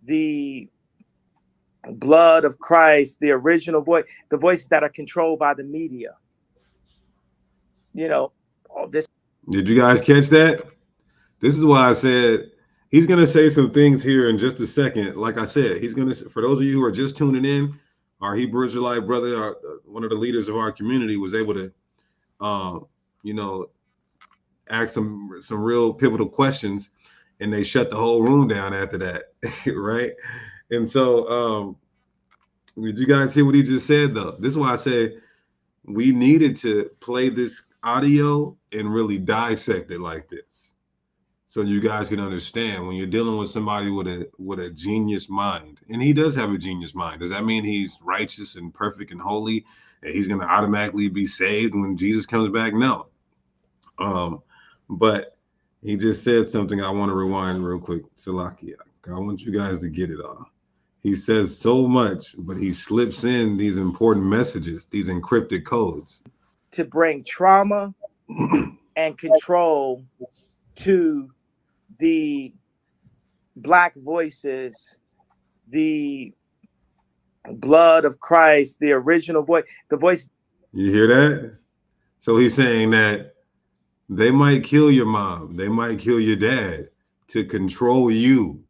the blood of Christ, the original voice, the voices that are controlled by the media. You know, all this. Did you guys catch that? This is why I said he's going to say some things here in just a second. Like I said, he's going to, for those of you who are just tuning in, our Hebrew Israelite brother, one of the leaders of our community, was able to, you know, ask some real pivotal questions, and they shut the whole room down after that, right? And so, did you guys hear what he just said, though? This is why I say we needed to play this audio and really dissect it like this, so you guys can understand when you're dealing with somebody with a genius mind, and he does have a genius mind. Does that mean he's righteous and perfect and holy, and he's going to automatically be saved when Jesus comes back? No. But he just said something I want to rewind real quick. Salakia, I want you guys to get it all. He says so much, but he slips in these important messages, these encrypted codes, to bring trauma and control to the Black voices, the blood of Christ, the original voice, the voice. You hear that? So he's saying that they might kill your mom, they might kill your dad to control you.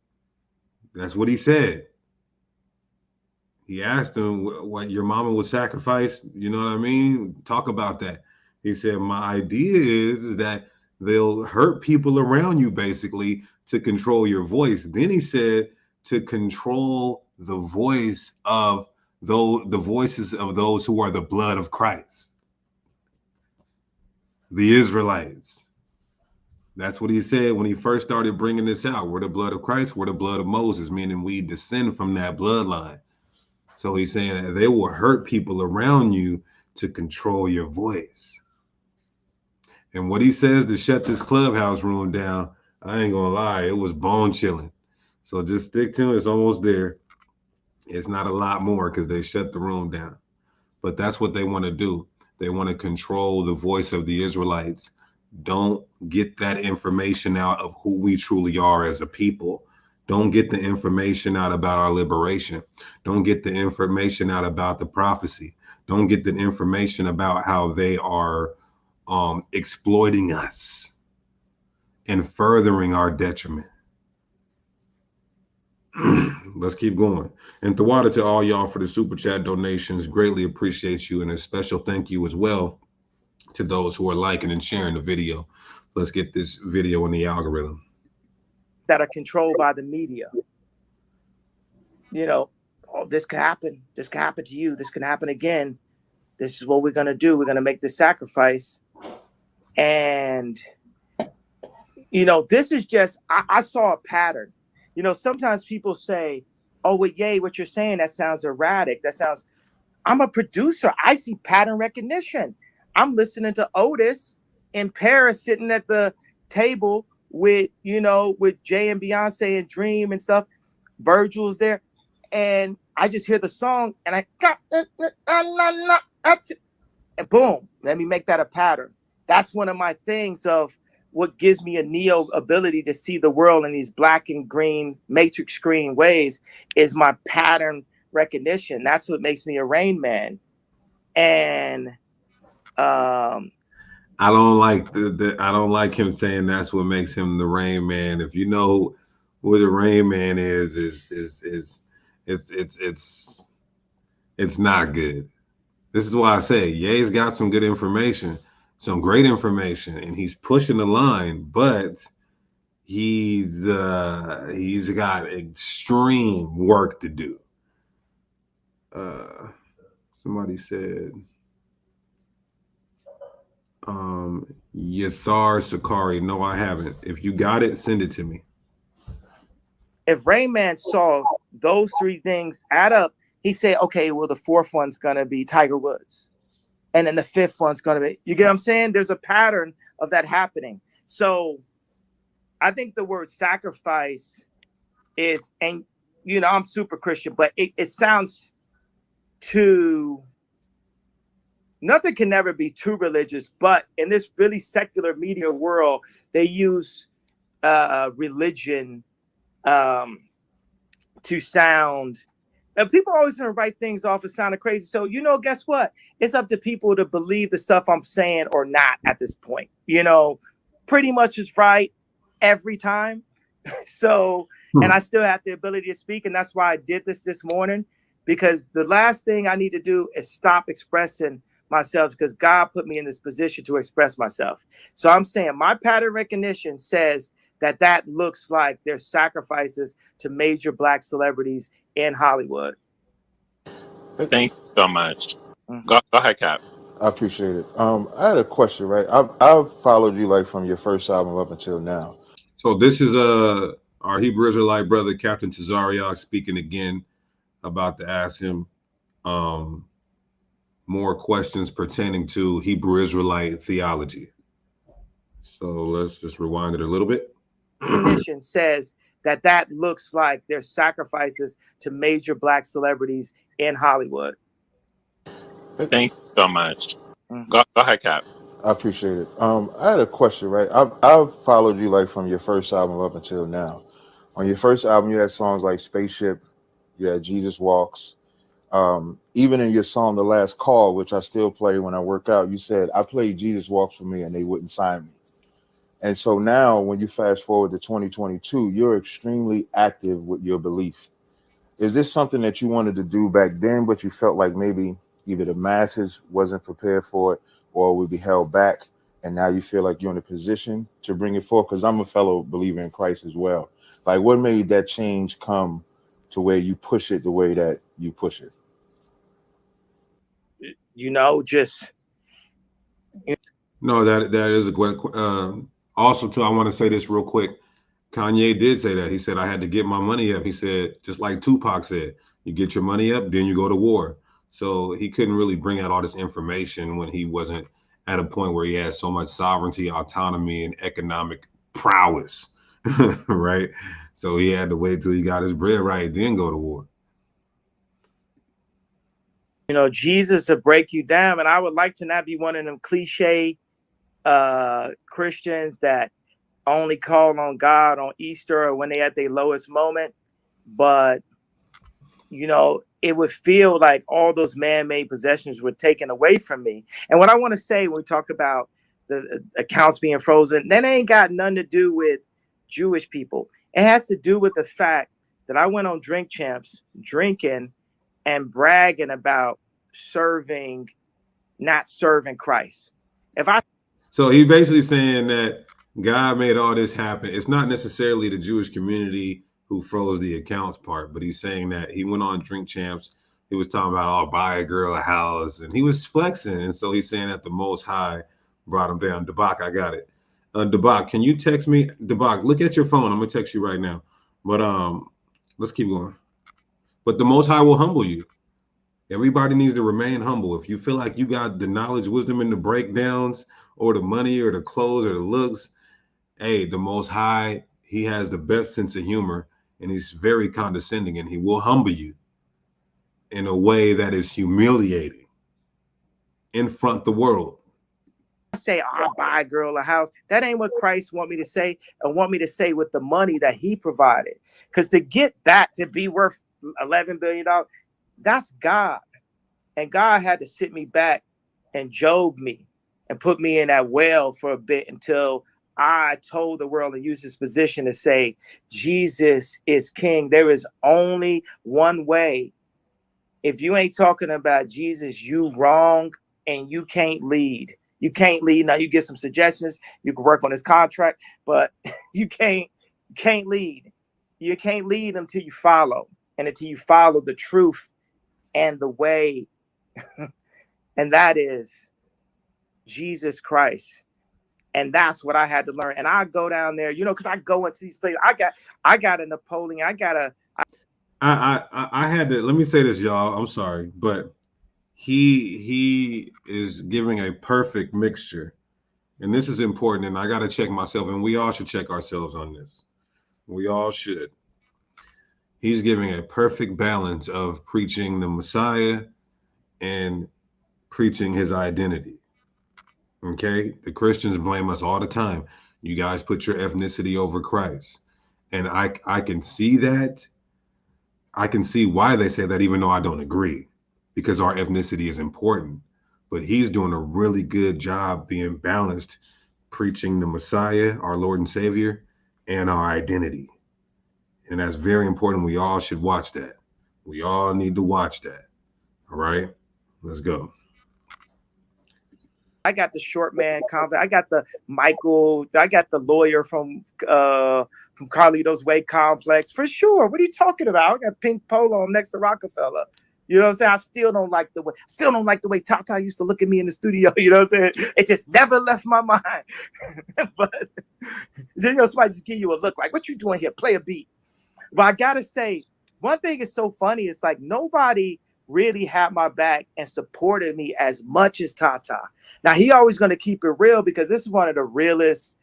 That's what he said. He asked him what your mama would sacrifice. You know what I mean? Talk about that. He said, my idea is that they'll hurt people around you basically to control your voice. Then he said to control the voice of the voices of those who are the blood of Christ, the Israelites. That's what he said when he first started bringing this out. We're the blood of Christ. We're the blood of Moses, meaning we descend from that bloodline. So he's saying that they will hurt people around you to control your voice. And what he says to shut this clubhouse room down, I ain't gonna lie, it was bone chilling. So just stick to it. It's almost there. It's not a lot more because they shut the room down. But that's what they want to do. They want to control the voice of the Israelites. Don't get that information out of who we truly are as a people. Don't get the information out about our liberation. Don't get the information out about the prophecy. Don't get the information about how they are exploiting us and furthering our detriment. Let's keep going. And Tawada to all y'all for the super chat donations. Greatly appreciate you. And a special thank you as well to those who are liking and sharing the video. Let's get this video in the algorithm. That are controlled by the media. You know, oh, this could happen. This could happen to you. This can happen again. This is what we're going to do. We're going to make this sacrifice. And, you know, this is just, I saw a pattern. You know, sometimes people say, oh, well, yay, what you're saying, that sounds erratic. That sounds, I'm a producer. I see pattern recognition. I'm listening to Otis in Paris sitting at the table with, you know, with Jay and Beyonce and Dream and stuff. Virgil's there. And I just hear the song and I got, and boom, let me make that a pattern. That's one of my things of what gives me a neo ability to see the world in these black and green matrix screen ways is my pattern recognition. That's what makes me a Rain Man. And I don't like I don't like him saying that's what makes him the Rain Man. If you know what a Rain Man is it's not good. This is why I say Ye's got some good information, some great information, and he's pushing the line, but he's got extreme work to do. Somebody said Yathar Sakari. No, I haven't. If you got it, send it to me. If Rain Man saw those three things add up, he say, okay, well, the fourth one's gonna be Tiger Woods. And then the fifth one's gonna be, you get what I'm saying? There's a pattern of that happening. So I think the word sacrifice is, and you know, I'm super Christian, but it sounds too, nothing can never be too religious, but in this really secular media world, they use religion to sound. And people always want to write things off as sounding crazy. So, you know, guess what? It's up to people to believe the stuff I'm saying or not at this point. You know, pretty much it's right every time. So, and I still have the ability to speak. And that's why I did this morning, because the last thing I need to do is stop expressing myself, because God put me in this position to express myself. So I'm saying my pattern recognition says that looks like there's sacrifices to major Black celebrities in Hollywood. Thank you so much. Go ahead, Cap. I appreciate it. I had a question, right? I've followed you like from your first album up until now. So this is our Hebrew Israelite brother, Captain Tazariak, speaking again, about to ask him more questions pertaining to Hebrew Israelite theology. So let's just rewind it a little bit. Definition says that looks like there's sacrifices to major Black celebrities in Hollywood. Thank you so much. Go ahead, Cap. I appreciate it. I had a question, right? I've followed you like from your first album up until now. On your first album, you had songs like Spaceship, you had Jesus Walks. Even in your song, The Last Call, which I still play when I work out, you said, I played Jesus Walks for me and they wouldn't sign me. And so now when you fast forward to 2022, you're extremely active with your belief. Is this something that you wanted to do back then, but you felt like maybe either the masses wasn't prepared for it or would be held back, and now you feel like you're in a position to bring it forth? Because I'm a fellow believer in Christ as well. Like, what made that change come to where you push it the way that you push it? You know, just... No, that is a great. Also, too, I want to say this real quick. Kanye did say that. He said, I had to get my money up. He said, just like Tupac said, you get your money up, then you go to war. So he couldn't really bring out all this information when he wasn't at a point where he had so much sovereignty, autonomy, and economic prowess, right? So he had to wait till he got his bread right, then go to war. You know, Jesus will break you down. And I would like to not be one of them cliche Christians that only call on God on Easter or when they at their lowest moment. But, you know, it would feel like all those man-made possessions were taken away from me. And what I want to say when we talk about the accounts being frozen, that ain't got nothing to do with Jewish people. It has to do with the fact that I went on Drink Champs drinking and bragging about not serving Christ. So he's basically saying that God made all this happen. It's not necessarily the Jewish community who froze the accounts part, but he's saying that he went on Drink Champs. He was talking about, I'll buy a girl a house, and he was flexing. And so he's saying that the Most High brought him down. Debak, I got it. Debak, can you text me? Debak, look at your phone. I'm gonna text you right now. But let's keep going. But the Most High will humble you. Everybody needs to remain humble. If you feel like you got the knowledge, wisdom, and the breakdowns, or the money, or the clothes, or the looks, hey, the Most High, he has the best sense of humor, and he's very condescending, and he will humble you in a way that is humiliating in front of the world. I say, I'll buy a girl a house. That ain't what Christ want me to say, and want me to say with the money that he provided. Because to get that to be worth $11 billion, that's God. And God had to sit me back and Job me and put me in that well for a bit until I told the world and used this position to say, Jesus is king. There is only one way. If you ain't talking about Jesus, you wrong, and you can't lead. You can't lead. Now you get some suggestions. You can work on this contract, but you can't lead. You can't lead until you follow, and until you follow the truth and the way. And that is Jesus Christ. And that's what I had to learn. And I go down there, you know, because I go into these places. I got a Napoleon. I had to, let me say this, y'all. I'm sorry, but he is giving a perfect mixture. and this is important, and I got to check myself, and we all should check ourselves on this. We all should. He's giving a perfect balance of preaching the Messiah and preaching his identity. Okay? The Christians blame us all the time. You guys put your ethnicity over Christ. And I can see that. I can see why they say that, even though I don't agree, because our ethnicity is important. But he's doing a really good job being balanced, preaching the Messiah, our Lord and Savior, and our identity. And that's very important. We all should watch that. We all need to watch that. All right, let's go. I got the short man complex. I got the Michael. I got the lawyer from Carlito's Way complex for sure. What are you talking about? I got pink polo next to Rockefeller. You know what I'm saying? I still don't like the way Tata used to look at me in the studio. You know what I'm saying? It just never left my mind. But then, you know, somebody just give you a look like, "What you doing here? Play a beat." But I gotta say, one thing is so funny. It's like nobody really had my back and supported me as much as Tata. Now he always going to keep it real because this is one of the realest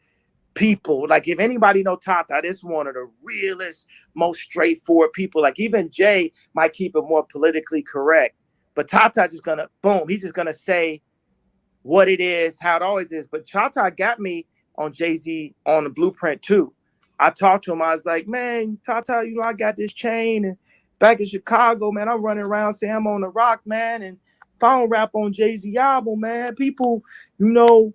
people. Like if anybody know Tata, this is one of the realest, most straightforward people. Like even Jay might keep it more politically correct, but Tata just gonna boom. He's just gonna say what it is, how it always is. But Tata got me on Jay-Z on the Blueprint too. I talked to him. I was like, man, Tata, you know, I got this chain and back in Chicago, man, I'm running around saying I'm on the rock, man, and if I don't rap on Jay-Z album, man, people, you know,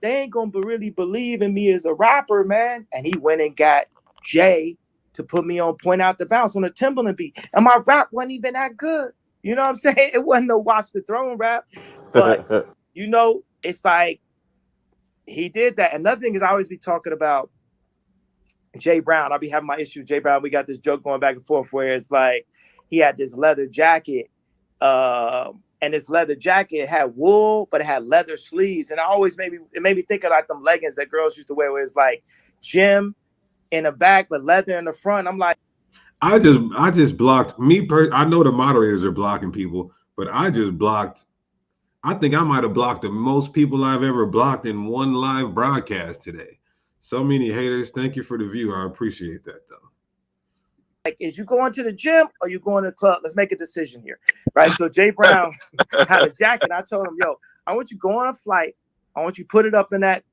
they ain't gonna really believe in me as a rapper, man. And he went and got Jay to put me on Point Out the Bounce on a Timberland beat, and my rap wasn't even that good. You know what I'm saying? It wasn't no Watch the Throne rap, but you know, it's like he did that. Another thing is I always be talking about Jay Brown. I'll be having my issue with Jay Brown. We got this joke going back and forth where it's like he had this leather jacket, and this leather jacket had wool, but it had leather sleeves. And it made me think of like them leggings that girls used to wear, where it's like gym in the back, but leather in the front. I'm like, I just blocked me. I know the moderators are blocking people, but I just blocked. I think I might have blocked the most people I've ever blocked in one live broadcast today. So many haters. Thank you for the view. I appreciate that, though. like, is you going to the gym or you going to the club? Let's make a decision here, right? So Jay Brown had a jacket. I told him, yo, I want you to go on a flight. I want you to put it up in that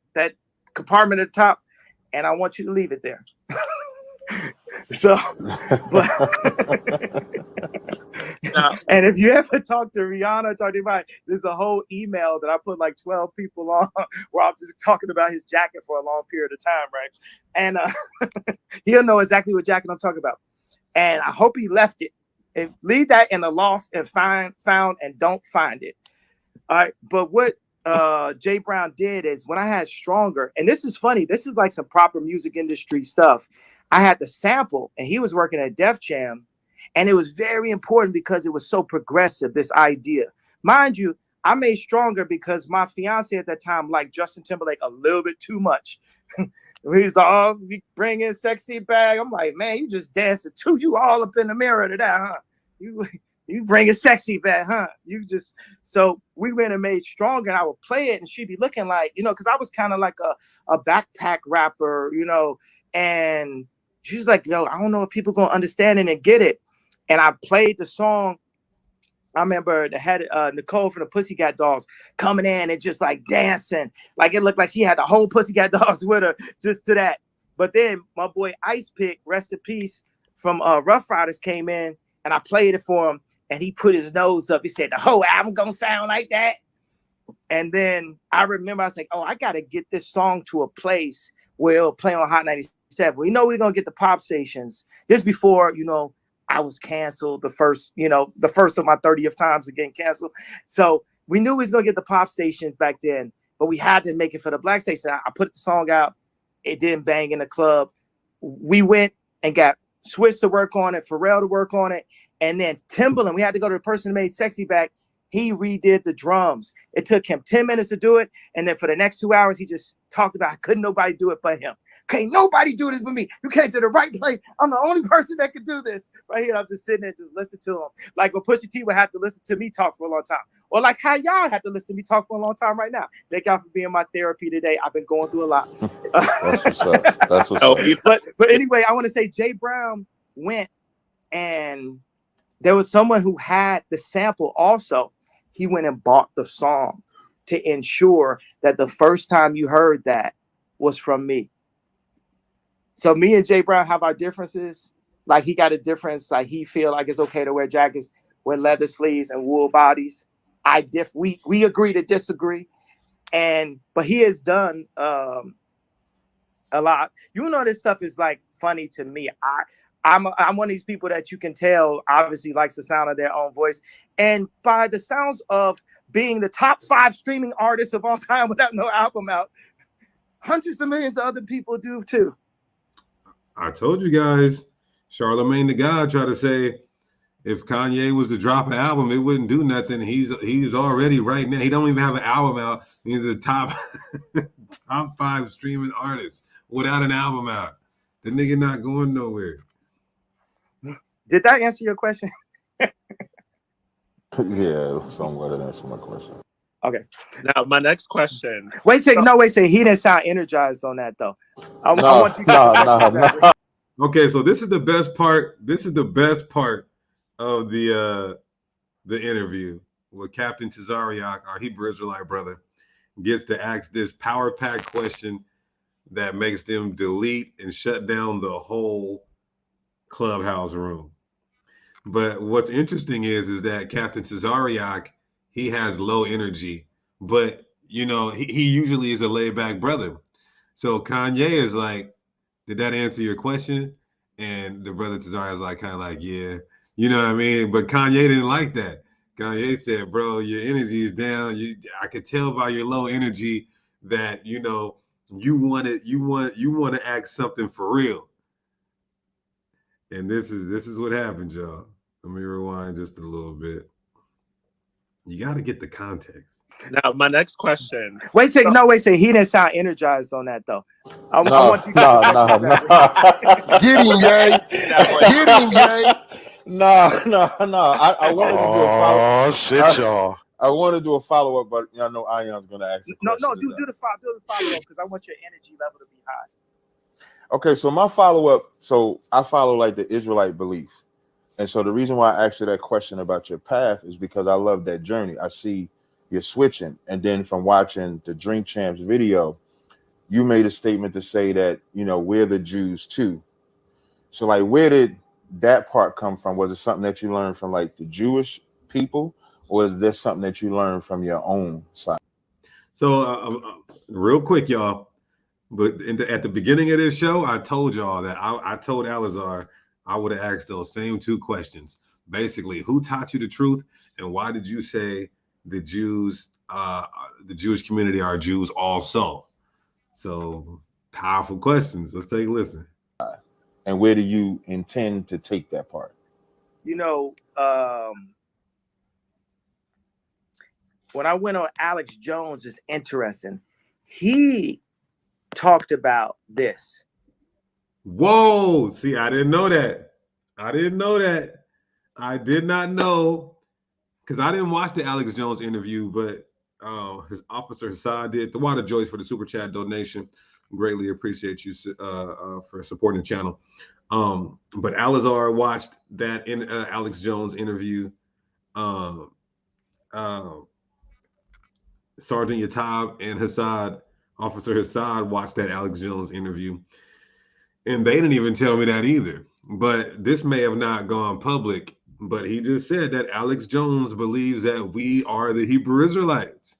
compartment at the top, and I want you to leave it there. So, but and if you ever talk to Rihanna, talk to anybody, there's a whole email that I put like 12 people on where I'm just talking about his jacket for a long period of time, right? And he'll know exactly what jacket I'm talking about. And I hope he left it. And leave that in the lost and found and don't find it. All right. But what Jay Brown did is when I had Stronger, and this is funny, this is like some proper music industry stuff. I had the sample and he was working at Def Jam, and it was very important because it was so progressive, this idea. Mind you, I made Stronger because my fiance at that time liked Justin Timberlake a little bit too much. He's like, oh, you bring in Sexy Back. I'm like, man, you just dancing too. You all up in the mirror to that, huh? You bring a Sexy Back, huh? So we went and made Stronger, and I would play it, and she'd be looking like, you know, because I was kind of like a backpack rapper, you know, and she's like, yo, I don't know if people gonna understand it and get it. And I played the song. I remember they had Nicole from the Pussycat Dolls coming in and just like dancing. Like it looked like she had the whole Pussycat Dolls with her just to that. But then my boy Ice Pick, rest in peace, from Rough Riders came in, and I played it for him, and he put his nose up. He said, the whole album gonna sound like that. And then I remember I was like, oh, I gotta get this song to a place where it'll play on Hot 97. We know we're gonna get the pop stations. This before, you know, I was canceled the first of my 30th times of getting canceled. So we knew we was gonna get the pop stations back then, but we had to make it for the black station. I put the song out, it didn't bang in the club. We went and got Switch to work on it, Pharrell to work on it, and then Timberland. We had to go to the person who made Sexy Back. He redid the drums. It took him 10 minutes to do it. And then for the next 2 hours, he just talked about couldn't nobody do it but him. Can't nobody do this but me. You came to the right place. I'm the only person that could do this. Right here, I'm just sitting there, just listen to him. Like when Pusha T would have to listen to me talk for a long time. Or like how y'all have to listen to me talk for a long time right now. Thank y'all for being my therapy today. I've been going through a lot. That's what's up. That's what's up. But anyway, I want to say Jay Brown went and there was someone who had the sample also. He went and bought the song to ensure that the first time you heard that was from me. So me and Jay Brown have our differences. Like he got a difference. Like he feel like it's okay to wear jackets with leather sleeves and wool bodies. We agree to disagree. But he has done a lot. You know, this stuff is like funny to me. I'm one of these people that you can tell obviously likes the sound of their own voice. And by the sounds of being the top 5 streaming artists of all time without no album out, hundreds of millions of other people do too. I told you guys, Charlemagne the God tried to say if Kanye was to drop an album, it wouldn't do nothing. He's already right now. He don't even have an album out. He's a top 5 streaming artist without an album out. The nigga not going nowhere. Did that answer your question? Yeah, somewhat that answered my question. Okay. Now my next question. Wait a second. He didn't sound energized on that though. I want you No. Okay, so this is the best part. This is the best part of the interview where Captain Tazariak, our Hebrew Israelite brother, gets to ask this power pack question that makes them delete and shut down the whole clubhouse room. But what's interesting is that Captain Tazariak, he has low energy, but you know, he usually is a laid back brother. So Kanye is like, did that answer your question? And the brother Tazariak is like, kind of like, yeah, you know what I mean? But Kanye didn't like that. Kanye said, bro, your energy is down. I could tell by your low energy that, you know, you want to act something for real. And this is what happened, y'all. Let me rewind just a little bit. You got to get the context. Now, my next question. Wait a second. He didn't sound energized on that though. I want you No. Get him, Yay. Get him, Yay. No. I wanted to do a follow-up. Oh, shit, y'all. I want to do a follow-up, but I know Ion's going to ask the question. No, do the follow-up because I want your energy level to be high. Okay, so my follow-up, so I follow like the Israelite belief. And so the reason why I asked you that question about your path is because I love that journey. I see you're switching. And then from watching the Drink Champs video, you made a statement to say that, you know, we're the Jews too. So like, where did that part come from? Was it something that you learned from like the Jewish people, or is this something that you learned from your own side? So real quick, y'all, but at the beginning of this show, I told y'all that I told Alazar I would have asked those same 2 questions. Basically, who taught you the truth, and why did you say the Jews, the Jewish community are Jews also? So powerful questions. Let's take a listen. And where do you intend to take that part? You know, when I went on Alex Jones, it's interesting. He talked about this. Whoa! See, I didn't know that. I did not know, because I didn't watch the Alex Jones interview, but his officer Hassad did. The Water Joyce for the super chat donation. Greatly appreciate you for supporting the channel. But Alazar watched that in Alex Jones interview. Sergeant Yatab and Officer Hassad watched that Alex Jones interview. And they didn't even tell me that either. But this may have not gone public. But he just said that Alex Jones believes that we are the Hebrew Israelites.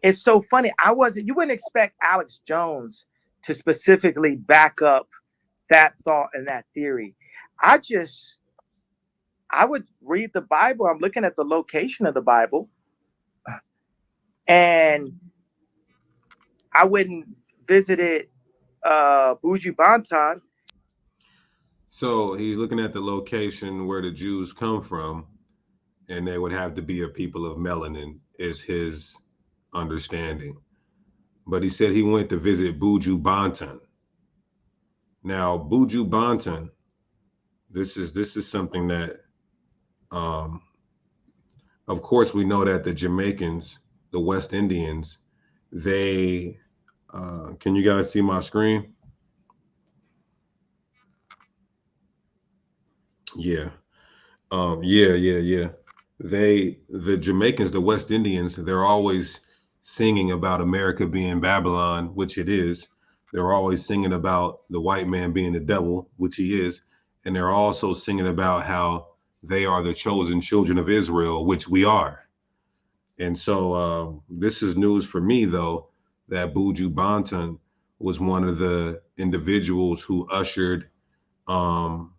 It's so funny. You wouldn't expect Alex Jones to specifically back up that thought and that theory. I would read the Bible. I'm looking at the location of the Bible. And I wouldn't visited Buju Banton So he's looking at the location where the Jews come from, and they would have to be a people of melanin, is his understanding. But he said he went to visit Buju Banton. Now, Buju Banton, this is something that, um, of course, we know that the Jamaicans, the West Indians, they can you guys see my screen? Yeah. Yeah. The Jamaicans, the West Indians, they're always singing about America being Babylon, which it is. They're always singing about the white man being the devil, which he is. And they're also singing about how they are the chosen children of Israel, which we are. And so this is news for me, though, that Buju Banton was one of the individuals who ushered um,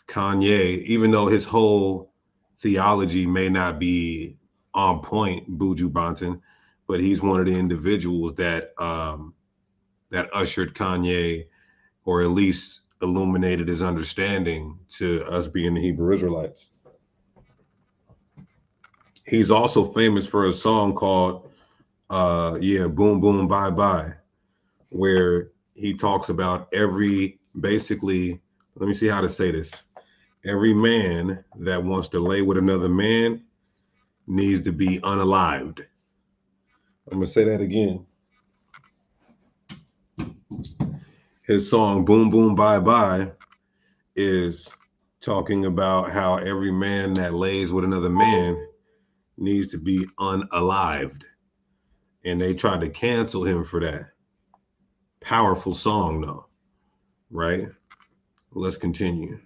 Kanye, even though his whole theology may not be on point, Buju Banton, but he's one of the individuals that ushered Kanye, or at least illuminated his understanding to us being the Hebrew Israelites. He's also famous for a song called Boom Boom Bye Bye, where he talks about basically, let me see how to say this. Every man that wants to lay with another man needs to be unalived. I'm gonna say that again. His song Boom Boom Bye Bye is talking about how every man that lays with another man needs to be unalived. And they tried to cancel him for that. Powerful song though, right? Let's continue.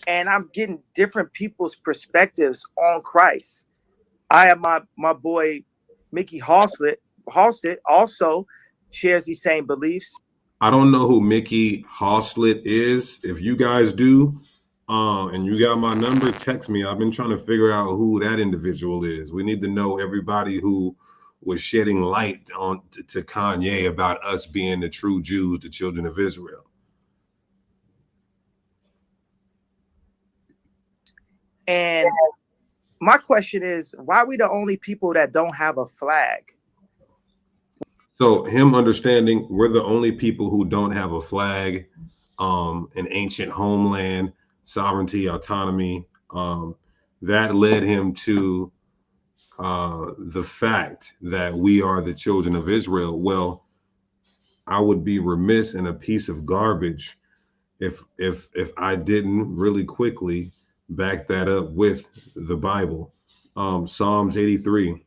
And I'm getting different people's perspectives on Christ. I have my boy Mickey Halsted also shares these same beliefs. I don't know who Mickey Halsted is. If you guys do, and you got my number, text me. I've been trying to figure out who that individual is. We need to know everybody who was shedding light on to Kanye about us being the true Jews, the children of Israel. And my question is, why are we the only people that don't have a flag? So him understanding we're the only people who don't have a flag, an ancient homeland, sovereignty, autonomy, that led him to the fact that we are the children of Israel. Well, I would be remiss and a piece of garbage if I didn't really quickly back that up with the Bible. Psalms 83,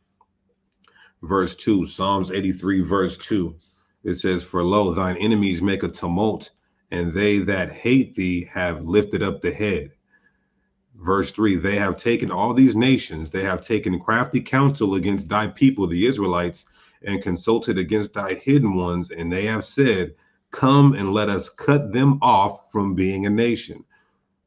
verse 2. Psalms 83, verse 2. It says, "For lo, thine enemies make a tumult, and they that hate thee have lifted up the head." Verse 3, "They have taken all these nations, they have taken crafty counsel against thy people, the Israelites, and consulted against thy hidden ones, and they have said, Come and let us cut them off from being a nation,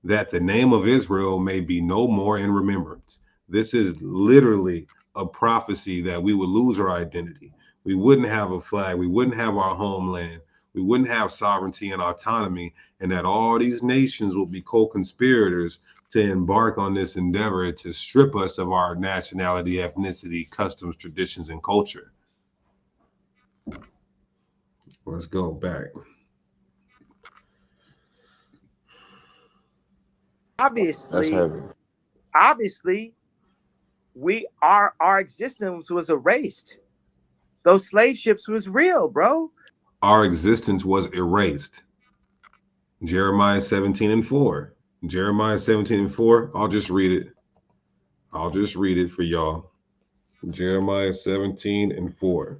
that the name of Israel may be no more in remembrance." This is literally a prophecy that we would lose our identity. We wouldn't have a flag. We wouldn't have our homeland. We wouldn't have sovereignty and autonomy, and that all these nations will be co-conspirators to embark on this endeavor to strip us of our nationality, ethnicity, customs, traditions, and culture. Let's go back. Obviously, our existence was erased. Those slave ships was real, bro. Our existence was erased. Jeremiah 17:4. Jeremiah 17:4. I'll just read it. I'll just read it for y'all. Jeremiah 17:4.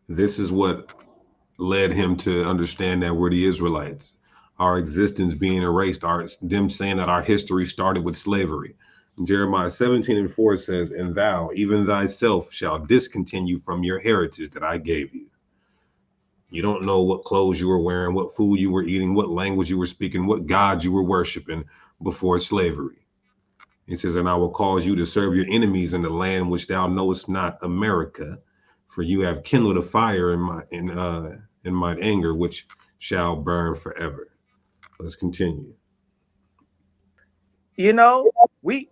This is what led him to understand that we're the Israelites. Our existence being erased, them saying that our history started with slavery. Jeremiah 17:4 says, "And thou, even thyself, shall discontinue from your heritage that I gave you." You don't know what clothes you were wearing, what food you were eating, what language you were speaking, what gods you were worshiping before slavery. He says, and I will cause you to serve your enemies in the land which thou knowest not, America, for you have kindled a fire in my anger, which shall burn forever. Let's continue. You know, we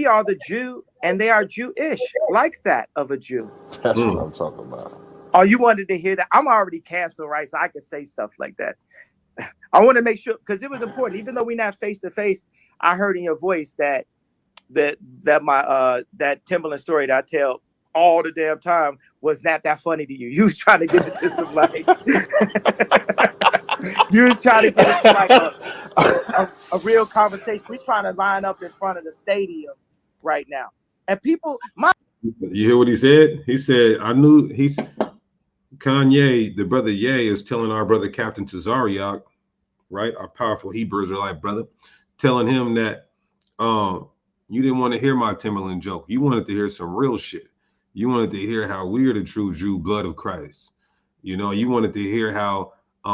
are the Jew, and they are Jewish, like that of a Jew. That's what I'm talking about. Oh, you wanted to hear that? I'm already canceled, right? So I can say stuff like that. I want to make sure, because it was important. Even though we're not face to face, I heard in your voice that my that Timberland story that I tell all the damn time was not that funny to you. You was trying to get it to some like you was trying to get it to like a real conversation. We're trying to line up in front of the stadium right now. And people, you hear what he said? He said, I knew Kanye, the brother Ye, is telling our brother Captain Tazariak, right, our powerful Hebrew Israelite brother, telling him that you didn't want to hear my Timberland joke. You wanted to hear some real shit. You wanted to hear how we're the true Jew blood of Christ. You know, you wanted to hear how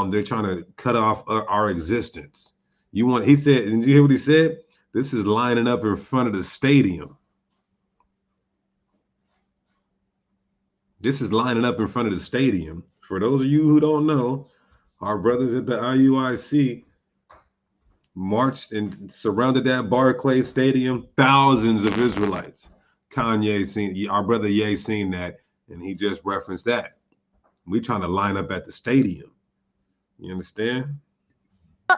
they're trying to cut off our existence. He said, and you hear what he said? This is lining up in front of the stadium. This is lining up in front of the stadium. For those of you who don't know, our brothers at the IUIC marched and surrounded that Barclays Stadium, thousands of Israelites. Our brother Ye seen that, and he just referenced that. We trying to line up at the stadium. You understand?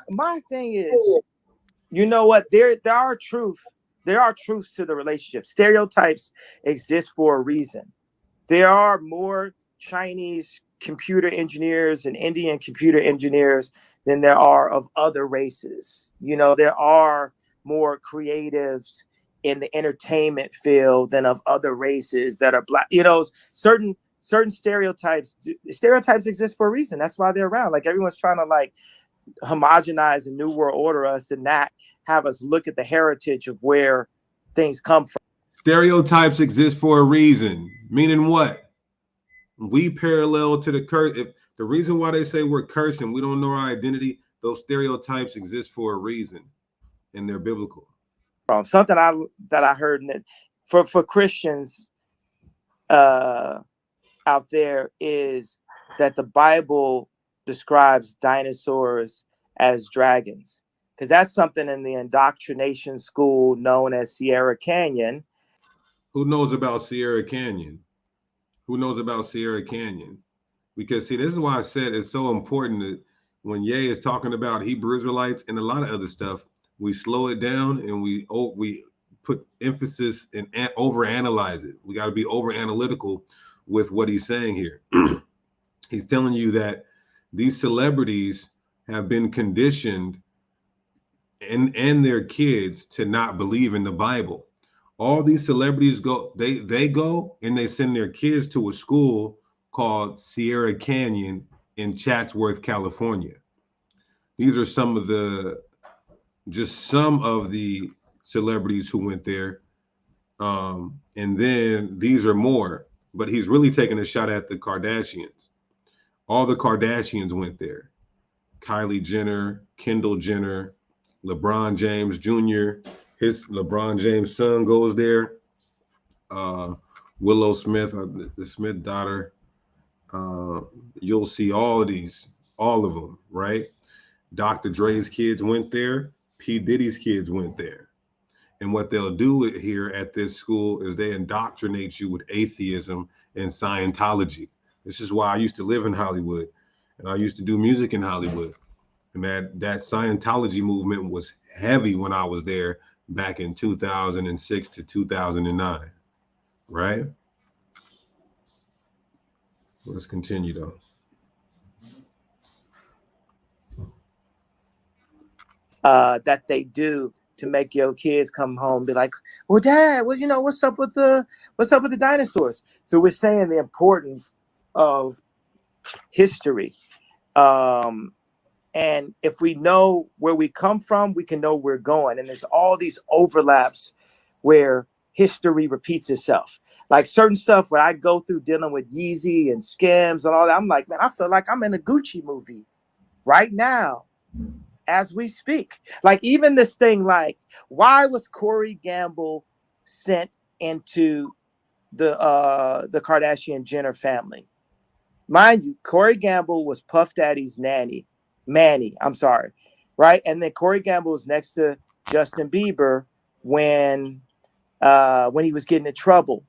My thing is, you know what? There are truths to the relationship. Stereotypes exist for a reason. There are more Chinese computer engineers and Indian computer engineers than there are of other races. You know, there are more creatives in the entertainment field than of other races that are black. You know, certain stereotypes exist for a reason. That's why they're around. Like everyone's trying to like homogenize the new world order us and not have us look at the heritage of where things come from. Stereotypes exist for a reason. Meaning what? We parallel to the curse. If the reason why they say we're cursed and we don't know our identity, those stereotypes exist for a reason, and they're biblical. Something that I heard that for Christians out there is that the Bible describes dinosaurs as dragons, because that's something in the indoctrination school known as Sierra Canyon. Who knows about Sierra Canyon? Who knows about Sierra Canyon? Because see, this is why I said it's so important that when Ye is talking about Hebrew Israelites and a lot of other stuff, we slow it down and we put emphasis and overanalyze it. We got to be over analytical with what he's saying here. He's telling you that these celebrities have been conditioned and their kids to not believe in the Bible. All these celebrities they go and they send their kids to a school called Sierra Canyon in Chatsworth, California. These are some of the celebrities who went there. And then these are more, but he's really taking a shot at the Kardashians. All the Kardashians went there. Kylie Jenner, Kendall Jenner, LeBron James Jr., his LeBron James' son goes there. Willow Smith, the Smith daughter. You'll see all of them, right? Dr. Dre's kids went there. P. Diddy's kids went there. And what they'll do here at this school is they indoctrinate you with atheism and Scientology. This is why I used to live in Hollywood, and I used to do music in Hollywood. And that Scientology movement was heavy when I was there back in 2006 to 2009, right? Let's continue though. That they do to make your kids come home and be like, well, Dad, well, you know, what's up with the dinosaurs? So we're saying the importance of history. And if we know where we come from, we can know where we're going. And there's all these overlaps where history repeats itself. Like certain stuff where I go through dealing with Yeezy and Skims and all that, I'm like, man, I feel like I'm in a Gucci movie right now. as we speak. Like even this thing, like why was Corey Gamble sent into the Kardashian Jenner family? Mind you, Corey Gamble was Puff Daddy's Manny, I'm sorry, right? And then Corey Gamble was next to Justin Bieber when he was getting in trouble,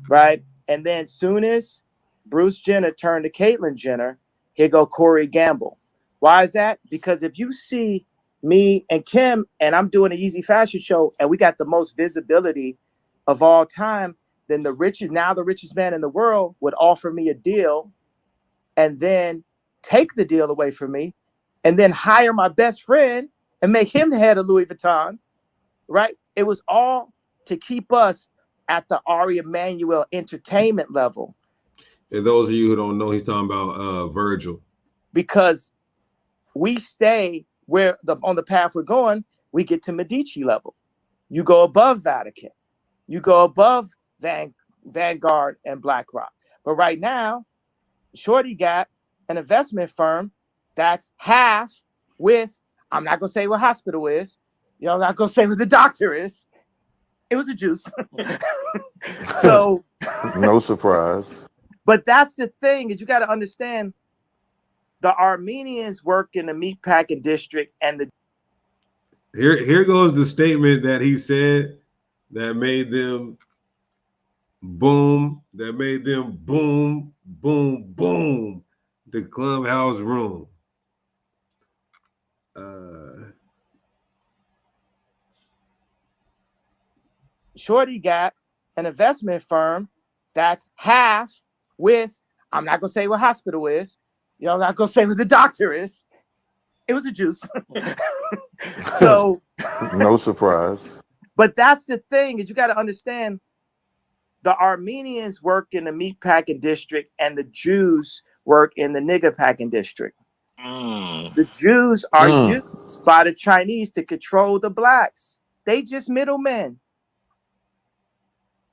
right? And then soon as Bruce Jenner turned to Caitlyn Jenner, here go Corey Gamble. Why is that? Because if you see me and Kim, and I'm doing an Easy Fashion show, and we got the most visibility of all time, then the richest man in the world would offer me a deal and then take the deal away from me and then hire my best friend and make him the head of Louis Vuitton, right? It was all to keep us at the Ari Emanuel entertainment level. And those of you who don't know, he's talking about Virgil. Because we stay on the path we're going, we get to Medici level. You go above Vatican. You go above Vanguard and BlackRock. But right now, Shorty got an investment firm that's half with, I'm not going to say what hospital is. I'm not going to say what the doctor is. It was a juice. So. No surprise. But that's the thing, is you got to understand the Armenians work in the meatpacking district and the. Here goes the statement that he said that made them boom, boom, boom, the clubhouse room. Shorty got an investment firm that's half with, I'm not going to say what hospital is. I'm not going to say what the doctor is. It was a juice. So. No surprise. But that's the thing, is you got to understand the Armenians work in the meatpacking district and the Jews work in the nigger packing district. The Jews are used by the Chinese to control the blacks. They just middlemen.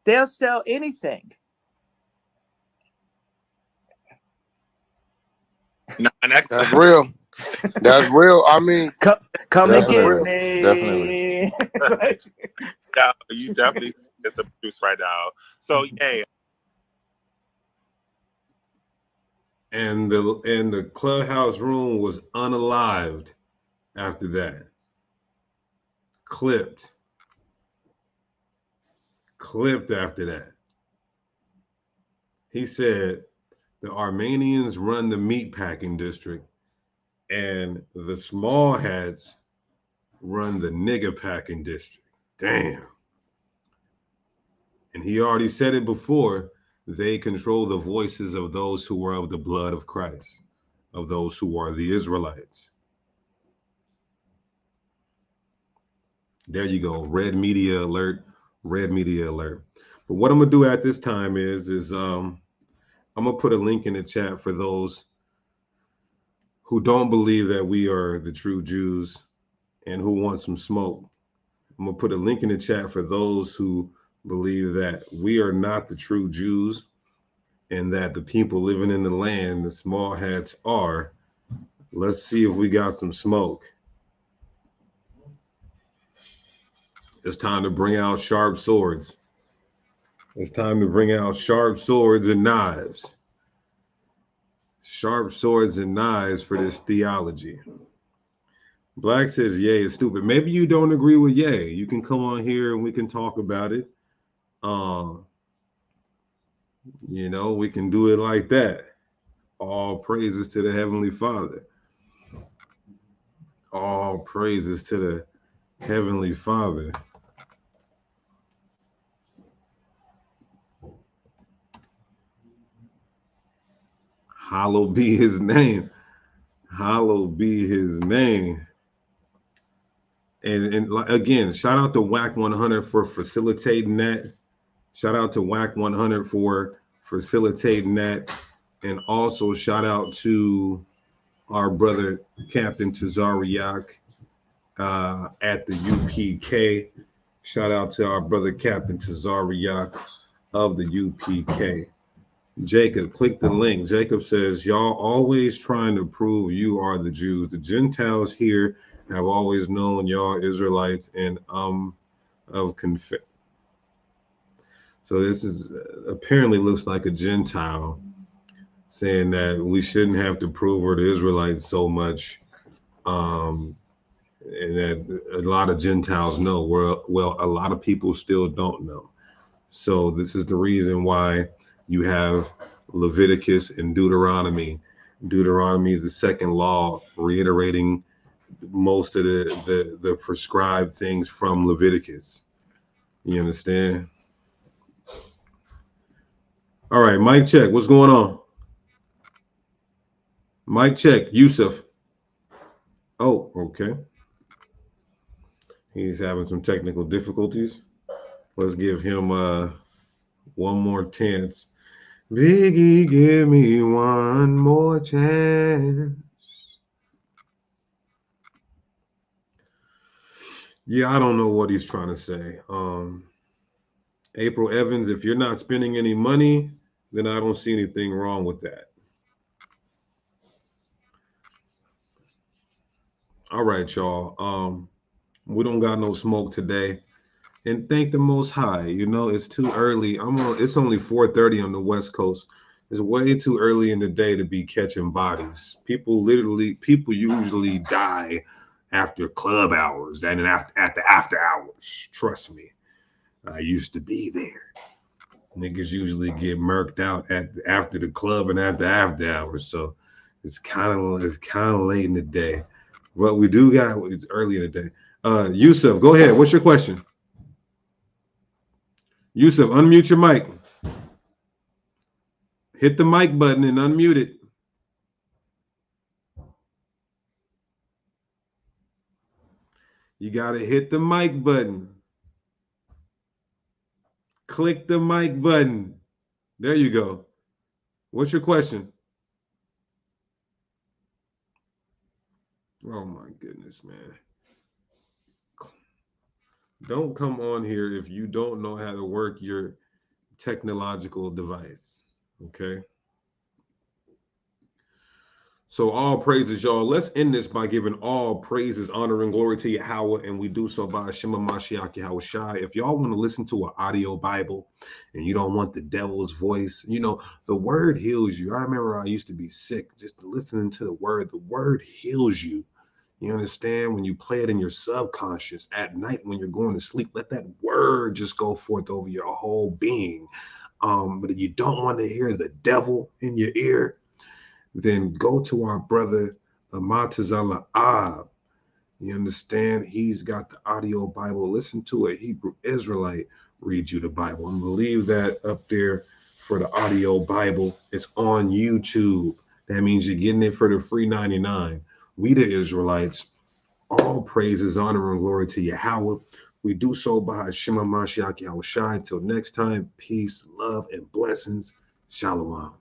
They'll sell anything. That's real. That's real. I mean, come and get me. Definitely. Yeah, you definitely get the juice right now. So yeah. And the clubhouse room was unalived after that. Clipped after that. He said the Armenians run the meatpacking district and the small hats run the nigger packing district. Damn. And he already said it before, they control the voices of those who are of the blood of Christ, of those who are the Israelites. There you go. Red media alert. But what I'm gonna do at this time is I'm gonna put a link in the chat for those who don't believe that we are the true Jews and who want some smoke. I'm gonna put a link in the chat for those who believe that we are not the true Jews and that the people living in the land, the small hats, are. Let's see if we got some smoke. It's time to bring out sharp swords. It's time to bring out sharp swords and knives. Sharp swords and knives for this theology. Black says Ye is stupid. Maybe you don't agree with Ye. You can come on here and we can talk about it. We can do it like that. All praises to the Heavenly Father. All praises to the Heavenly Father. Hallowed be his name. Hallowed be his name. And again, shout out to WAC 100 for facilitating that. Shout out to WAC 100 for facilitating that. And also shout out to our brother, Captain Tazariak at the UPK. Shout out to our brother, Captain Tazariak of the UPK. Jacob, click the link. Jacob says, y'all always trying to prove you are the Jews. The Gentiles here have always known y'all Israelites and of confess. So this is apparently looks like a Gentile saying that we shouldn't have to prove we're the Israelites so much, and that a lot of Gentiles know. Well, a lot of people still don't know. So this is the reason why you have Leviticus and Deuteronomy. Deuteronomy is the second law, reiterating most of the prescribed things from Leviticus. You understand? All right, mic check. What's going on? Mic check. Yusuf. Oh, okay. He's having some technical difficulties. Let's give him one more chance. Biggie, give me one more chance. Yeah, I don't know what he's trying to say. April Evans, if you're not spending any money, then I don't see anything wrong with that. All right, y'all. We don't got no smoke today. And thank the Most High. You know, it's too early. It's only 4:30 on the West Coast. It's way too early in the day to be catching bodies. People usually die after club hours and after hours. Trust me. I used to be there. Niggas usually get murked out after the club and after hours. So it's kind of late in the day. What we do got, it's early in the day. Yusuf, go ahead. What's your question? Yusuf, unmute your mic. Hit the mic button and unmute it. You got to hit the mic button. Click the mic button. There you go. What's your question? Oh my goodness, man. Don't come on here if you don't know how to work your technological device. Okay. So all praises, y'all. Let's end this by giving all praises, honor, and glory to Yahweh, and we do so by Shema Mashiach Yahweh Shai. If y'all want to listen to an audio Bible and you don't want the devil's voice, you know, the word heals you. I remember I used to be sick just listening to the word heals you. You understand? When you play it in your subconscious at night when you're going to sleep, let that word just go forth over your whole being. But if you don't want to hear the devil in your ear, then go to our brother Amatazala Ab. You understand? He's got the audio Bible. Listen to a Hebrew Israelite read you the Bible. And we'll leave that up there for the audio Bible. It's on YouTube. That means you're getting it for the free 99. We the Israelites, all praises, honor, and glory to Yahweh. We do so by Shema Mashiach Yahweh Shai. Till next time, peace, love, and blessings. Shalom.